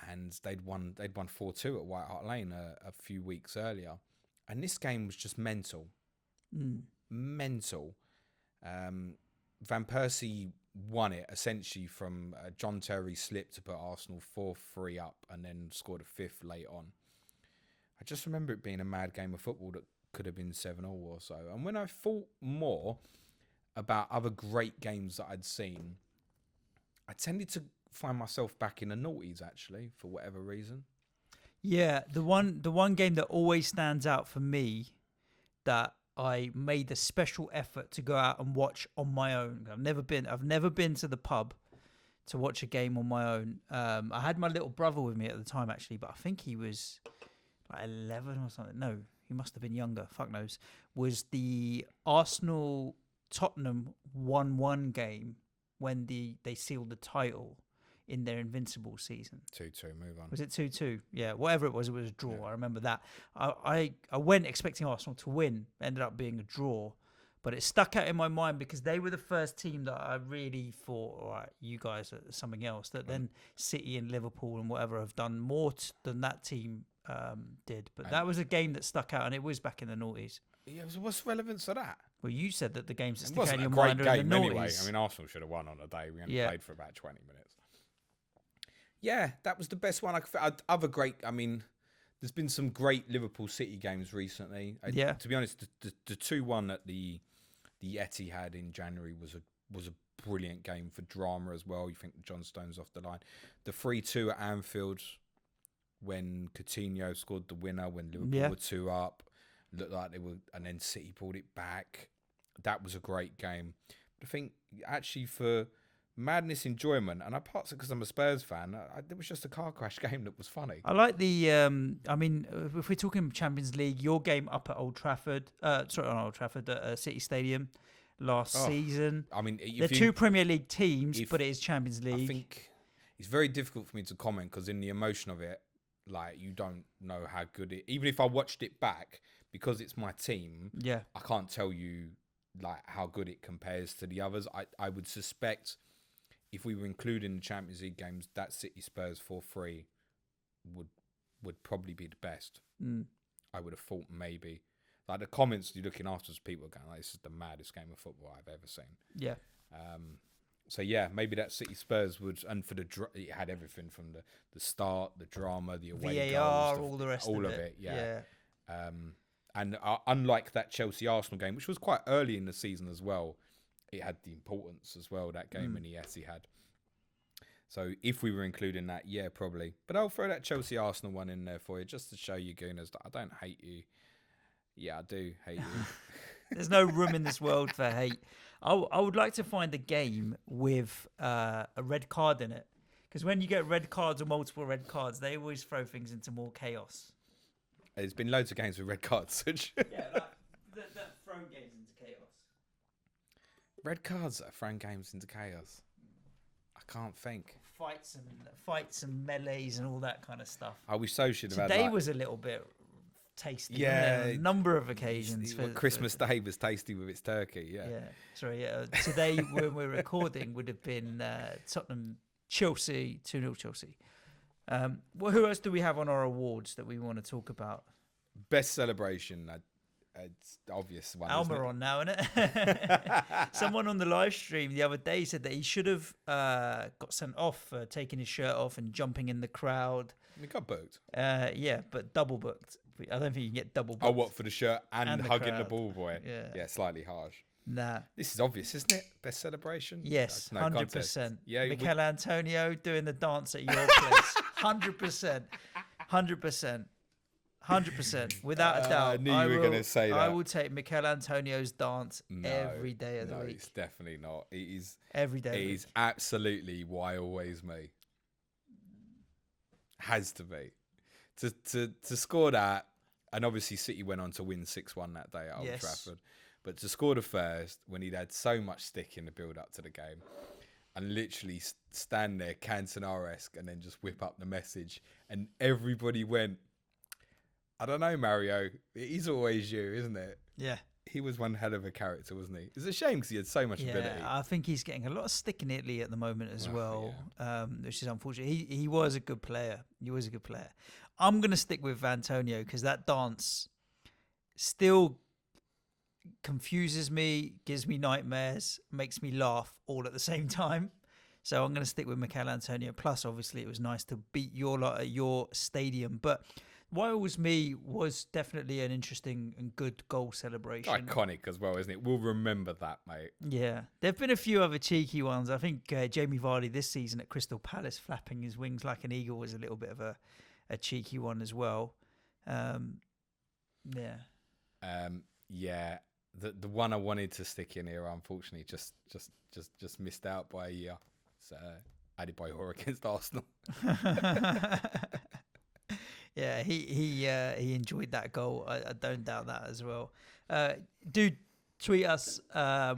B: and they'd won 4-2 at White Hart Lane a few weeks earlier, and this game was just mental. Mental. Van Persie won it essentially from John Terry slip to put Arsenal 4-3 up, and then scored a fifth late on. I just remember it being a mad game of football that could have been 7-7 or so. And when I thought more about other great games that I'd seen, I tended to find myself back in the noughties, actually, for whatever reason.
A: Yeah, the one game that always stands out for me that I made a special effort to go out and watch on my own. I've never been to the pub to watch a game on my own. I had my little brother with me at the time, actually, but I think he was like 11 or something. No, he must have been younger. Fuck knows. Was the Arsenal Tottenham 1-1 game when they sealed the title in their invincible season.
B: 2-2, move on.
A: Was it 2-2? Yeah, whatever it was a draw.
B: Yeah.
A: I remember that. I went expecting Arsenal to win. Ended up being a draw. But it stuck out in my mind because they were the first team that I really thought, all right, you guys are something else. That then City and Liverpool and whatever have done more than that team did. But that was a game that stuck out, and it was back in the noughties.
B: Yeah, so what's relevance of that?
A: Well, you said that the games that
B: It
A: stick out
B: wasn't
A: in
B: a
A: your
B: great
A: mind are in
B: game
A: the
B: anyway.
A: noughties.
B: I mean, Arsenal should have won on the day. We only played for about 20 minutes. Yeah, that was the best one. Other great, I mean, there's been some great Liverpool City games recently. To be honest, the 2-1 at the Etihad in January was a brilliant game for drama as well. You think John Stones off the line. The 3-2 at Anfield when Coutinho scored the winner when Liverpool were 2 up. Looked like they were, and then City pulled it back. That was a great game. But I think actually for madness enjoyment, and I parts it because I'm a Spurs fan, it was just a car crash game that was funny.
A: I like the, I mean, if we're talking Champions League, your game up at Old Trafford, at City Stadium last season.
B: I mean,
A: they're two Premier League teams, but it is Champions League.
B: I think it's very difficult for me to comment because in the emotion of it, like, you don't know how good it, even if I watched it back, because it's my team, I can't tell you like how good it compares to the others. I would suspect if we were including the Champions League games, that City Spurs 4-3 would probably be the best. I would have thought maybe. Like the comments you're looking afterwards, people are going like, this is the maddest game of football I've ever seen. Yeah. So yeah, maybe that City Spurs would, and for it had everything from the start, the drama, the away
A: VAR,
B: goals,
A: all the rest
B: all
A: of
B: it. Yeah. And unlike that Chelsea Arsenal game, which was quite early in the season as well, it had the importance as well, that game in the Etihad. So if we were including that, yeah, probably. But I'll throw that Chelsea Arsenal one in there for you, just to show you gooners that I don't hate you. Yeah, I do hate you.
A: There's no room in this world for hate. I would like to find a game with a red card in it. Because when you get red cards or multiple red cards, they always throw things into more chaos.
B: There's been loads of games with red cards.
A: That throw games into chaos.
B: Red cards that are throwing games into chaos. I can't think.
A: Fights and melees and all that kind of stuff.
B: We so should have
A: Today
B: had
A: was a little bit tasty.
B: Yeah,
A: on a number of occasions.
B: Christmas Day was tasty with its turkey. Yeah.
A: Sorry. Today when we're recording would have been Tottenham Chelsea 2-0 Chelsea. Well, who else do we have on our awards that we want to talk about?
B: Best celebration. It's obvious one.
A: Almiron now, isn't it? Someone on the live stream the other day said that he should have got sent off for taking his shirt off and jumping in the crowd.
B: He got booked.
A: Yeah, but double booked. I don't think you can get double booked.
B: Oh, what, for the shirt and hugging
A: crowd.
B: The ball boy? Yeah, slightly harsh.
A: Nah.
B: This is obvious, isn't it? Best celebration?
A: Yes,
B: no
A: 100%.
B: Yeah,
A: Mikel Antonio doing the dance at your place. 100%. 100%. 100%. Without a doubt.
B: I knew you were going to say that.
A: I will take Mikel Antonio's dance every day of the week.
B: No, it's definitely not. It is
A: every day.
B: It is absolutely why always me. Has to be. To score that, and obviously City went on to win 6-1 that day at Old Trafford. But to score the first, when he'd had so much stick in the build-up to the game, and literally stand there Cantona-esque and then just whip up the message, and everybody went, I don't know, Mario, it is always you, isn't it?
A: Yeah.
B: He was one hell of a character, wasn't he? It's a shame because he had so much ability.
A: I think he's getting a lot of stick in Italy at the moment as well, which is unfortunate. He was a good player. I'm going to stick with Antonio because that dance still confuses me, gives me nightmares, makes me laugh all at the same time. So I'm going to stick with Mikel Antonio. Plus, obviously, it was nice to beat your lot at your stadium. But Why Always Me was definitely an interesting and good goal celebration.
B: Iconic as well, isn't it? We'll remember that, mate.
A: Yeah. There have been a few other cheeky ones. I think Jamie Vardy this season at Crystal Palace flapping his wings like an eagle was a little bit of a cheeky one as well. Yeah.
B: The one I wanted to stick in here, unfortunately, just missed out by a year. So Adebayor against Arsenal.
A: Yeah, he enjoyed that goal. I don't doubt that as well. Do tweet us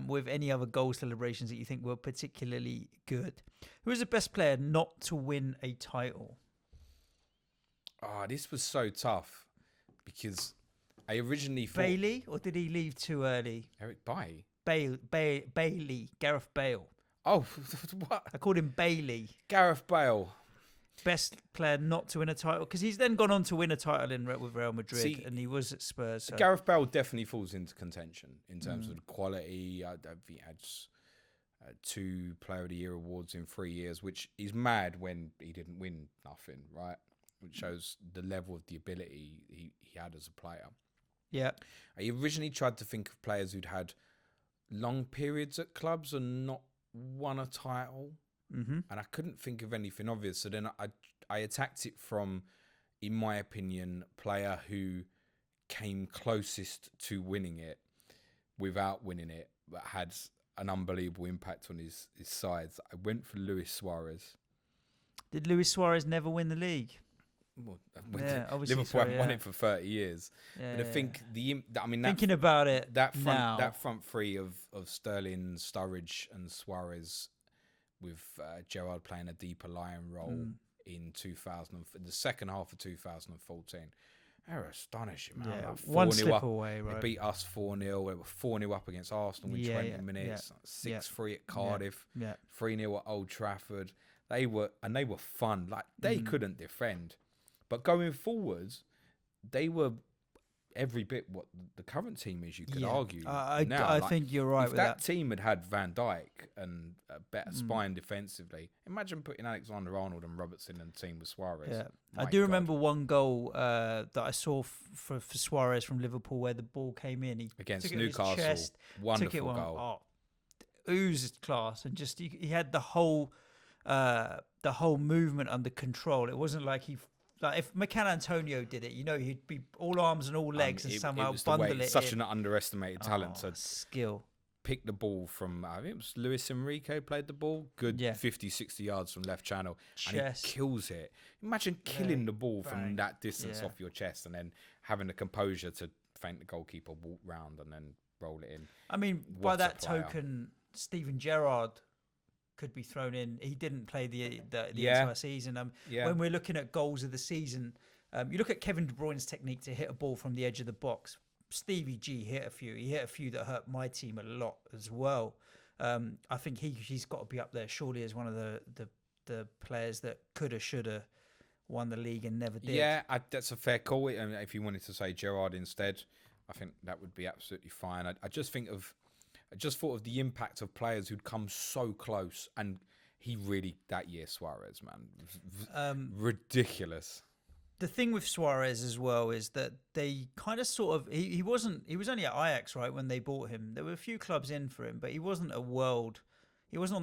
A: with any other goal celebrations that you think were particularly good. Who was the best player not to win a title?
B: This was so tough because I originally thought
A: Bailey, or did he leave too early?
B: Eric Bailly.
A: Bailey, Gareth Bale.
B: Oh, what?
A: I called him Bailey.
B: Gareth Bale.
A: Best player not to win a title, because he's then gone on to win a title with Real Madrid, and he was at Spurs. So.
B: Gareth Bale definitely falls into contention in terms of the quality. I think he had 2 Player of the Year awards in 3 years, which is mad when he didn't win nothing, right? Which shows the level of the ability he had as a player.
A: Yeah.
B: I originally tried to think of players who'd had long periods at clubs and not won a title.
A: Mm-hmm.
B: And I couldn't think of anything obvious. So then I attacked it from, in my opinion, player who came closest to winning it without winning it, but had an unbelievable impact on his sides. I went for Luis Suarez.
A: Did Luis Suarez never win the league?
B: Well,
A: Liverpool
B: haven't won it for 30 years.
A: Yeah,
B: but I think
A: thinking about it,
B: that front three of Sterling, Sturridge, and Suarez, with Gerrard playing a deeper lying role in the second half of 2014. They were astonishing, man.
A: Yeah,
B: like
A: one slip away, right?
B: They beat us 4-0. They were 4-0 up against Arsenal in 20 minutes. 6-3 at Cardiff. 3-0 at Old Trafford. They were fun. Like, they couldn't defend. But going forwards, they were every bit what the current team is, you could argue.
A: I think you're right with that.
B: If that team had Van Dijk and a better spine defensively, imagine putting Alexander-Arnold and Robertson in the team with Suarez.
A: Yeah. I do remember one goal that I saw for Suarez from Liverpool, where the ball came in. He
B: against
A: took
B: Newcastle.
A: It chest,
B: Wonderful goal.
A: Oozed class, and just he had the whole movement under control. It wasn't like if McCann Antonio did it, he'd be all arms and all legs and somehow bundle it.
B: Such an underestimated talent to
A: skill.
B: Pick the ball from, I think it was Luis Enrique played the ball, good 50, 60 yards from left channel, and he kills it. Imagine killing the ball from that distance off your chest and then having the composure to feint the goalkeeper, walk round and then roll it in.
A: I mean, by that token, Steven Gerrard could be thrown in. He didn't play the entire season. When we're looking at goals of the season, you look at Kevin De Bruyne's technique to hit a ball from the edge of the box. Stevie G hit a few. He hit a few that hurt my team a lot as well. I think he's got to be up there surely as one of the players that coulda, shoulda won the league and never did.
B: Yeah, that's a fair call. If you wanted to say Gerrard instead, I think that would be absolutely fine. I just thought of the impact of players who'd come so close, and he really, that year, Suarez, man, ridiculous.
A: The thing with Suarez as well is that they kind of he was only at Ajax, right, when they bought him. There were a few clubs in for him, but he wasn't on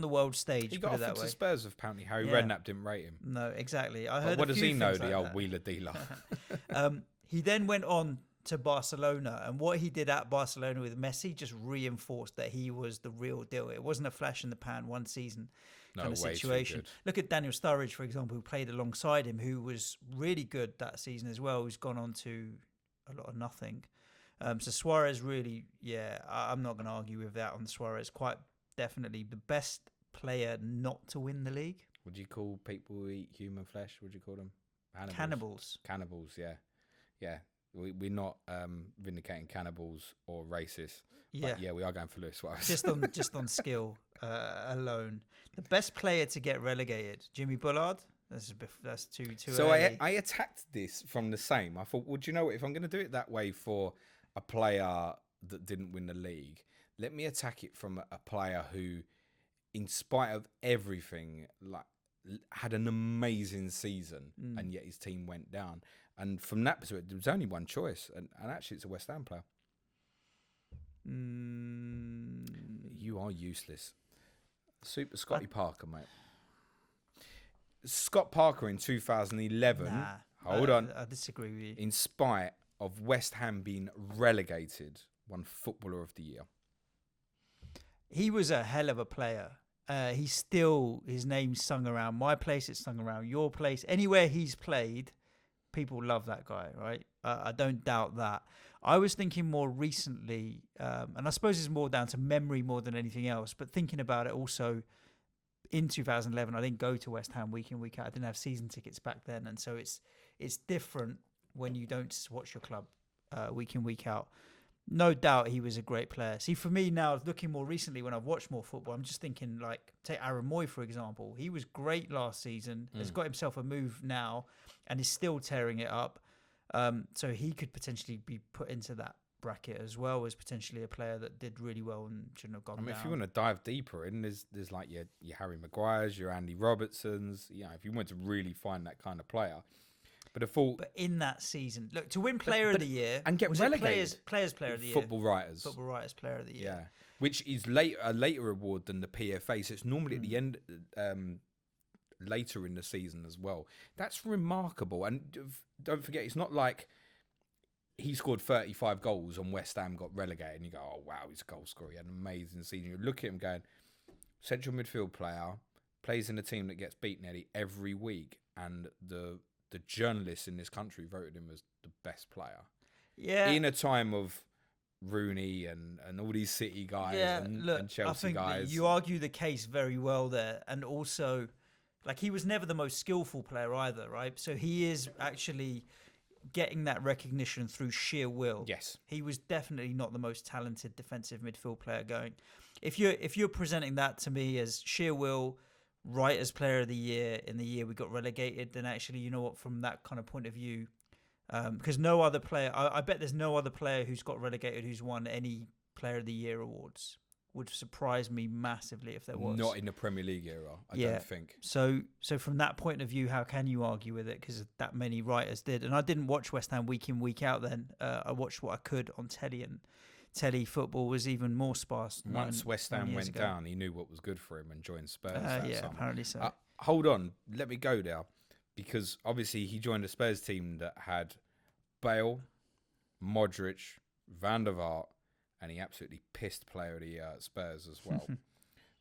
A: the world stage.
B: He got offered to Spurs, apparently. Harry Redknapp didn't rate him.
A: No, exactly. I heard.
B: What does he know,
A: the
B: old wheeler dealer?
A: He then went on to Barcelona, and what he did at Barcelona with Messi just reinforced that he was the real deal. It wasn't a flash in the pan one season kind of situation. Look at Daniel Sturridge, for example, who played alongside him, who was really good that season as well, who's gone on to a lot of nothing. So Suarez really, I'm not going to argue with that on Suarez. Quite definitely the best player not to win the league.
B: Would you call people who eat human flesh? Would you call them
A: cannibals?
B: Cannibals, yeah. We're not vindicating cannibals or racists. But we are going for Luis Suarez.
A: just on skill alone. The best player to get relegated, Jimmy Bullard. That's too
B: so
A: early.
B: I attacked this from the same. I thought, well, do you know what? If I'm going to do it that way for a player that didn't win the league, let me attack it from a player who, in spite of everything, like, had an amazing season, and yet his team went down. And from that perspective, there was only one choice, and actually it's a West Ham player. You are useless. Super Scotty Parker, mate. Scott Parker in 2011. Hold on.
A: I disagree with you.
B: In spite of West Ham being relegated, won Footballer of the Year.
A: He was a hell of a player. His name's sung around. My place, it's sung around. Your place, anywhere he's played, people love that guy, right? I don't doubt that. I was thinking more recently, and I suppose it's more down to memory more than anything else, but thinking about it also, in 2011, I didn't go to West Ham week in, week out. I didn't have season tickets back then. And so it's different when you don't watch your club week in, week out. No doubt he was a great player. See, for me now, looking more recently when I've watched more football, I'm just thinking, like, take Aaron Moy, for example. He was great last season, has got himself a move now, and is still tearing it up. So he could potentially be put into that bracket as well as potentially a player that did really well and shouldn't have gone down.
B: If you want to dive deeper in, there's like your Harry Maguires, your Andy Robertsons. If you want to really find that kind of player. But
A: in that season, look, to win Player of the Year
B: and get relegated,
A: players Player of the Year,
B: Football Writers
A: Player of the Year,
B: yeah, which is a later award than the PFA. So it's normally at the end, later in the season as well. That's remarkable, and don't forget, it's not like he scored 35 goals and West Ham got relegated, and you go, "Oh wow, he's a goal scorer. He had an amazing season." You look at him going, central midfield player, plays in a team that gets beat nearly every week, and the journalists in this country voted him as the best player. Yeah. In a time of Rooney and all these City guys and Chelsea
A: I think
B: guys.
A: You argue the case very well there. And also, like, he was never the most skillful player either, right? So he is actually getting that recognition through sheer will.
B: Yes.
A: He was definitely not the most talented defensive midfield player going. If you're presenting that to me as sheer will, right as Player of the Year in the year we got relegated, then actually, you know what, from that kind of point of view, because no other player, I bet there's no other player who's got relegated who's won any Player of the Year awards. Would surprise me massively if there was.
B: Not in the Premier League era, I don't think.
A: So from that point of view, how can you argue with it? Because that many writers did. And I didn't watch West Ham week in, week out then. I watched what I could on telly, and telly football was even more sparse.
B: Once West Ham went down, he knew what was good for him and joined Spurs.
A: Apparently so.
B: Hold on, let me go there, because obviously he joined a Spurs team that had Bale, Modric, Van der Vaart, and he absolutely pissed Player of the Year at Spurs as well.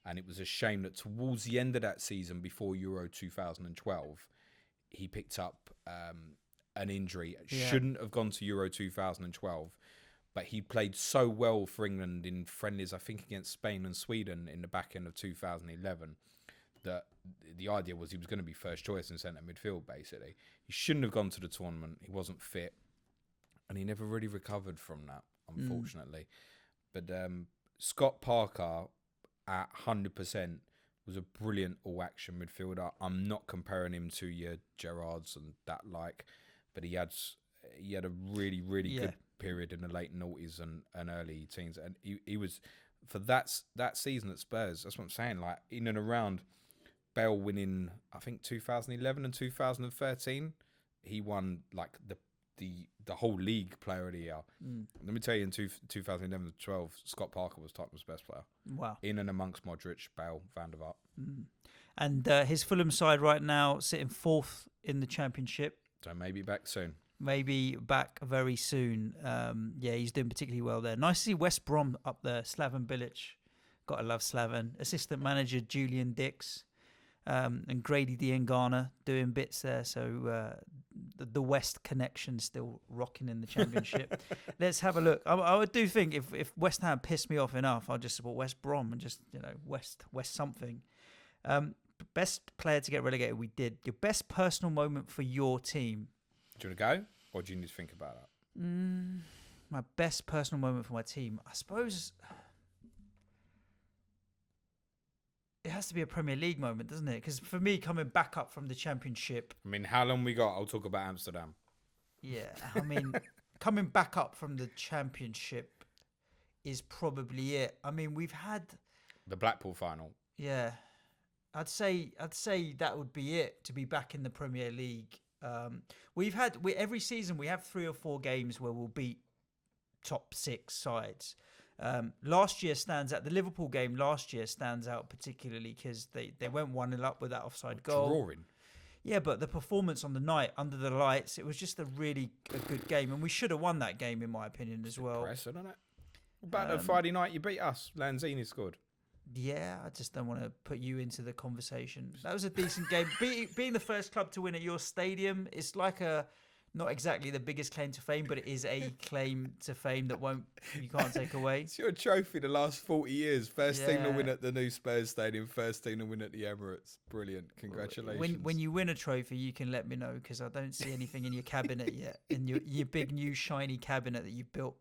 B: And it was a shame that towards the end of that season, before Euro 2012, he picked up an injury. Shouldn't have gone to Euro 2012. But he played so well for England in friendlies, I think, against Spain and Sweden in the back end of 2011, that the idea was he was going to be first choice in centre midfield, basically. He shouldn't have gone to the tournament. He wasn't fit. And he never really recovered from that, unfortunately. But Scott Parker, at 100%, was a brilliant all-action midfielder. I'm not comparing him to your Gerrards and that like, but he had a really, really good period in the late noughties and early teens, and he was, for that season at Spurs, that's what I'm saying, like in and around Bale winning, I think 2011 and 2013, he won like the whole league Player of the Year. Let me tell you, in 2011-12, Scott Parker was Tottenham's best player.
A: Wow.
B: In and amongst Modric, Bale, Van der Vaart.
A: And his Fulham side right now sitting 4th in the Championship.
B: So maybe back soon.
A: Maybe back very soon. He's doing particularly well there. Nice to see West Brom up there. Slaven Bilic. Gotta love Slaven. Assistant manager Julian Dix. And Grady Diangana doing bits there. So the West connection still rocking in the Championship. Let's have a look. I do think if West Ham pissed me off enough, I'll just support West Brom and just, West something. Best player to get relegated, we did. Your best personal moment for your team.
B: Do you want to go, or do you need to think about that?
A: My best personal moment for my team, I suppose it has to be a Premier League moment, doesn't it? Because for me, coming back up from the Championship...
B: I mean, how long we got? I'll talk about Amsterdam.
A: Yeah, I mean, coming back up from the Championship is probably it. I mean, we've had...
B: The Blackpool final.
A: Yeah. I'd say that would be it, to be back in the Premier League. Every season we have 3 or 4 games where we'll beat top 6 sides. Last year stands out. The Liverpool game last year stands out particularly because they went 1-0 up with that offside goal.
B: Drawing.
A: Yeah, but the performance on the night under the lights, it was just a good game, and we should have won that game in my opinion as well.
B: Impressive, isn't it? About the Friday night you beat us. Lanzini scored.
A: Yeah, I just don't want to put you into the conversation. That was a decent game. Being the first club to win at your stadium, it's like a not exactly the biggest claim to fame, but it is a claim to fame that you can't take away.
B: It's your trophy the last 40 years. First team to win at the new Spurs Stadium, first team to win at the Emirates. Brilliant. Congratulations.
A: When you win a trophy, you can let me know, because I don't see anything in your cabinet yet, in your big new shiny cabinet that you built.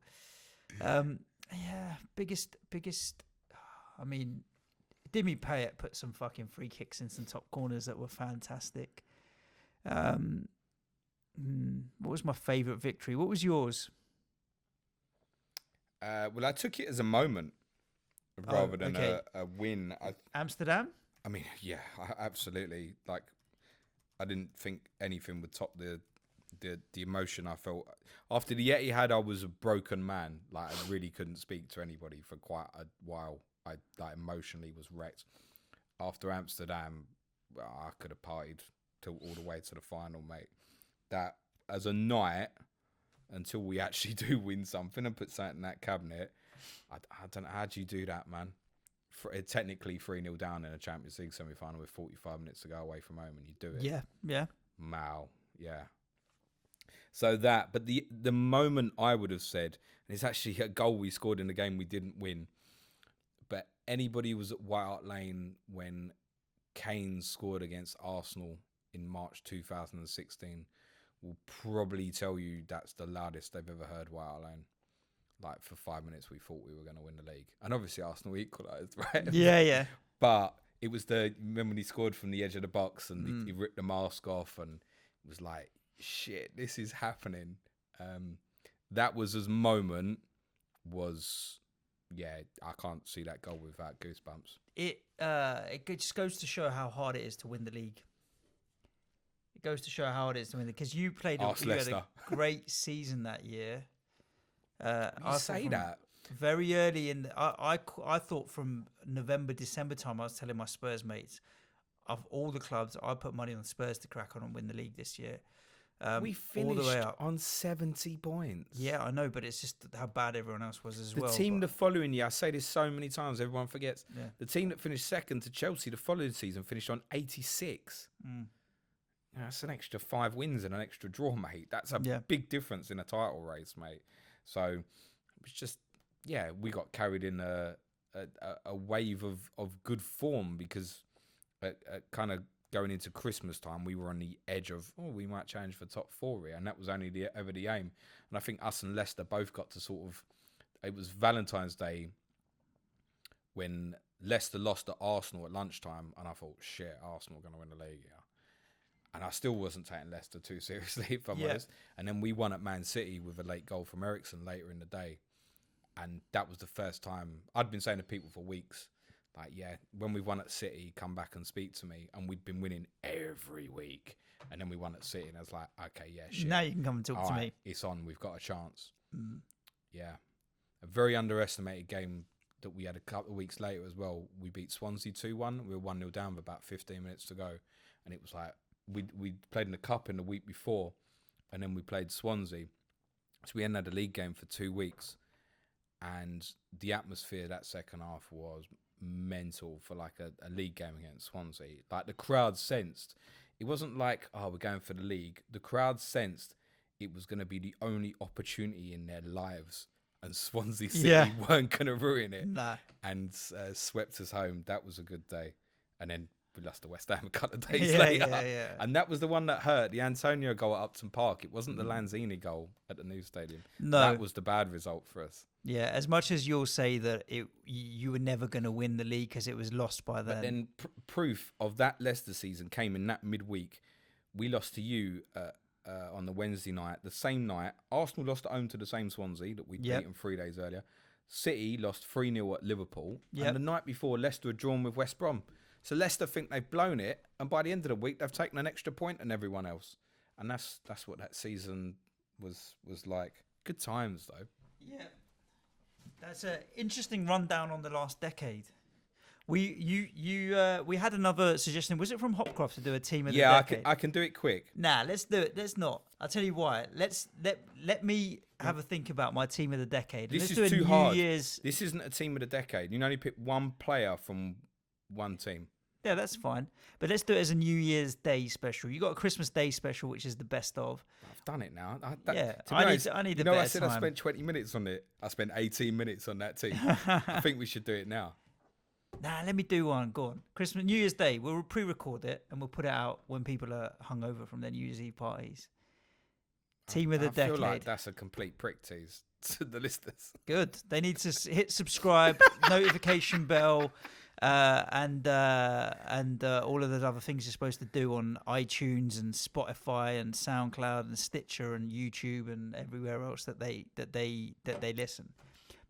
A: Biggest. I mean, Dimi Payet put some fucking free kicks in some top corners that were fantastic. What was my favourite victory? What was yours?
B: Well, I took it as a moment rather than a win.
A: Amsterdam?
B: I mean, yeah, absolutely. Like, I didn't think anything would top the emotion I felt. After the Etihad, I was a broken man. Like, I really couldn't speak to anybody for quite a while. I emotionally was wrecked. After Amsterdam, I could have partied all the way to the final, mate. That as a night, until we actually do win something and put something in that cabinet, I don't know, how do you do that, man? Technically 3-0 down in a Champions League semi-final with 45 minutes to go away from home, and you do it.
A: Yeah.
B: Wow, yeah. So that, but the moment I would have said, and it's actually a goal we scored in the game we didn't win, but anybody who was at White Hart Lane when Kane scored against Arsenal in March 2016 will probably tell you that's the loudest they've ever heard White Hart Lane. Like, for 5 minutes we thought we were going to win the league, and obviously Arsenal equalised, right?
A: Yeah.
B: But it was remember when he scored from the edge of the box and he ripped the mask off, and it was like, shit, this is happening. That was his moment. I can't see that goal without goosebumps.
A: It just goes to show how hard it is to win the league. It goes to show how hard it is to win because you had a great season that year.
B: I say that
A: very early in. I thought from November, December time, I was telling my Spurs mates, of all the clubs, I put money on Spurs to crack on and win the league this year.
B: We finished
A: all the way up
B: on 70 points.
A: Yeah, I know, but it's just how bad everyone else was as
B: well.
A: The
B: team the following year, I say this so many times, everyone forgets.
A: Yeah.
B: The team that finished second to Chelsea the following season finished on 86. That's an extra 5 wins and an extra draw, mate. That's a big difference in a title race, mate. So it's just, we got carried in a wave of good form because kind of going into Christmas time, we were on the edge of, we might challenge for top 4 here, and that was only ever the aim. And I think us and Leicester both got to sort of, it was Valentine's Day when Leicester lost to Arsenal at lunchtime, and I thought, shit, Arsenal are going to win the league here. And I still wasn't taking Leicester too seriously, if I'm honest. And then we won at Man City with a late goal from Eriksen later in the day. And that was the first time, I'd been saying to people for weeks, like, when we won at City, come back and speak to me. And we'd been winning every week. And then we won at City, and I was like, okay, shit.
A: Now you can come and talk to me.
B: It's on. We've got a chance. Yeah. A very underestimated game that we had a couple of weeks later as well. We beat Swansea 2-1. We were 1-0 down with about 15 minutes to go. And it was like, we played in the Cup in the week before, and then we played Swansea. So we hadn't had a league game for 2 weeks. And the atmosphere that second half was mental for like a league game against Swansea. Like, the crowd sensed, it wasn't like, we're going for the league. The crowd sensed it was going to be the only opportunity in their lives, and Swansea City weren't going to ruin it.
A: Nah.
B: And swept us home. That was a good day. And then we lost to West Ham a couple of days later.
A: Yeah.
B: And that was the one that hurt. The Antonio goal at Upton Park. It wasn't the Lanzini goal at the new stadium.
A: No.
B: That was the bad result for us.
A: Yeah, as much as you'll say that you were never going to win the league because it was lost by then.
B: But then proof of that Leicester season came in that midweek. We lost to you on the Wednesday night. The same night, Arsenal lost at home to the same Swansea that we'd beaten 3 days earlier. City lost 3-0 at Liverpool. And the night before, Leicester had drawn with West Brom. So Leicester think they've blown it, and by the end of the week, they've taken an extra point than everyone else. And that's what that season was like. Good times, though. Yeah.
A: That's an interesting rundown on the last decade. We had another suggestion. Was it from Hopcroft to do a team of the decade?
B: Yeah, I can do it quick.
A: Nah, let's do it. Let's not. I'll tell you why. Let me have a think about my team of the decade.
B: This is too hard. This isn't a team of the decade. You can only pick one player from one team.
A: Yeah, that's fine. But let's do it as a New Year's Day special. You got a Christmas Day special, which is the best of.
B: I've done it now.
A: I need a better
B: I said
A: time.
B: I spent 20 minutes on it. I spent 18 minutes on that team. I think we should do it now.
A: Nah, let me do one. Go on. New Year's Day. We'll pre-record it and we'll put it out when people are hungover from their New Year's Eve parties. Team of the decade.
B: I feel like that's a complete prick tease to the listeners.
A: Good. They need to hit subscribe, notification bell, and all of those other things you're supposed to do on iTunes and Spotify and SoundCloud and Stitcher and YouTube and everywhere else that they listen.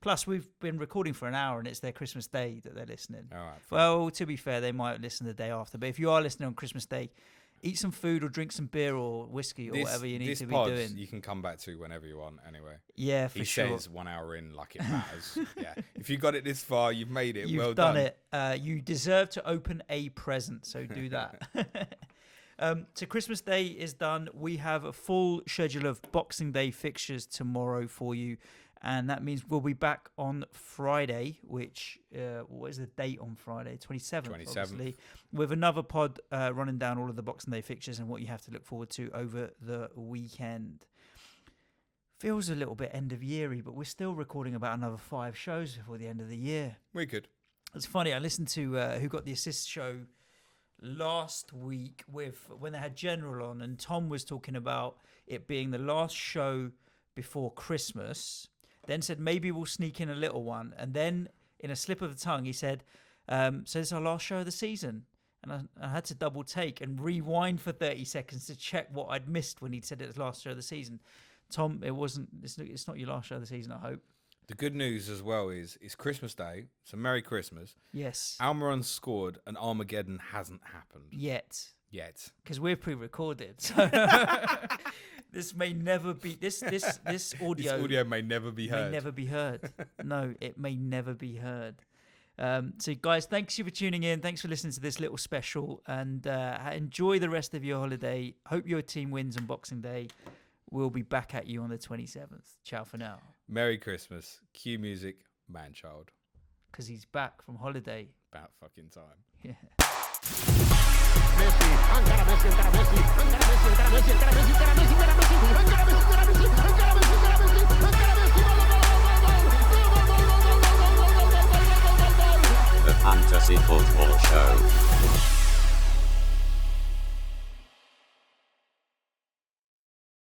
A: Plus, we've been recording for an hour and it's their Christmas Day that they're listening.
B: All right,
A: well, to be fair, they might listen the day after. But if you are listening on Christmas Day, eat some food or drink some beer or whiskey or whatever you need to be doing.
B: You can come back to whenever you want anyway.
A: Yeah, for sure.
B: He says 1 hour in like it matters. Yeah. If you got it this far, you've made it.
A: You've done it. You deserve to open a present, so do that. So Christmas Day is done. We have a full schedule of Boxing Day fixtures tomorrow for you. And that means we'll be back on Friday, which, what is the date on Friday? 27th, obviously, with another pod running down all of the Boxing Day fixtures and what you have to look forward to over the weekend. Feels a little bit end of yeary, but we're still recording about another 5 shows before the end of the year.
B: We could.
A: It's funny, I listened to Who Got the Assist show last week when they had General on, and Tom was talking about it being the last show before Christmas. Then said, maybe we'll sneak in a little one. And then, in a slip of the tongue, he said, so this is our last show of the season. And I had to double take and rewind for 30 seconds to check what I'd missed when he'd said it was last show of the season. Tom, it's not your last show of the season, I hope.
B: The good news as well is it's Christmas Day, so Merry Christmas.
A: Yes.
B: Almiron scored and Armageddon hasn't happened.
A: Yet.
B: Because
A: we're pre-recorded. So this may never be this audio.
B: This audio may never be heard.
A: May never be heard. No, it may never be heard. So guys, thanks you for tuning in. Thanks for listening to this little special, and enjoy the rest of your holiday. Hope your team wins on Boxing Day. We'll be back at you on the 27th. Ciao for now.
B: Merry Christmas. Cue music, man-child.
A: Because he's back from holiday.
B: About fucking time.
A: Yeah.
C: The Fantasy Football Show.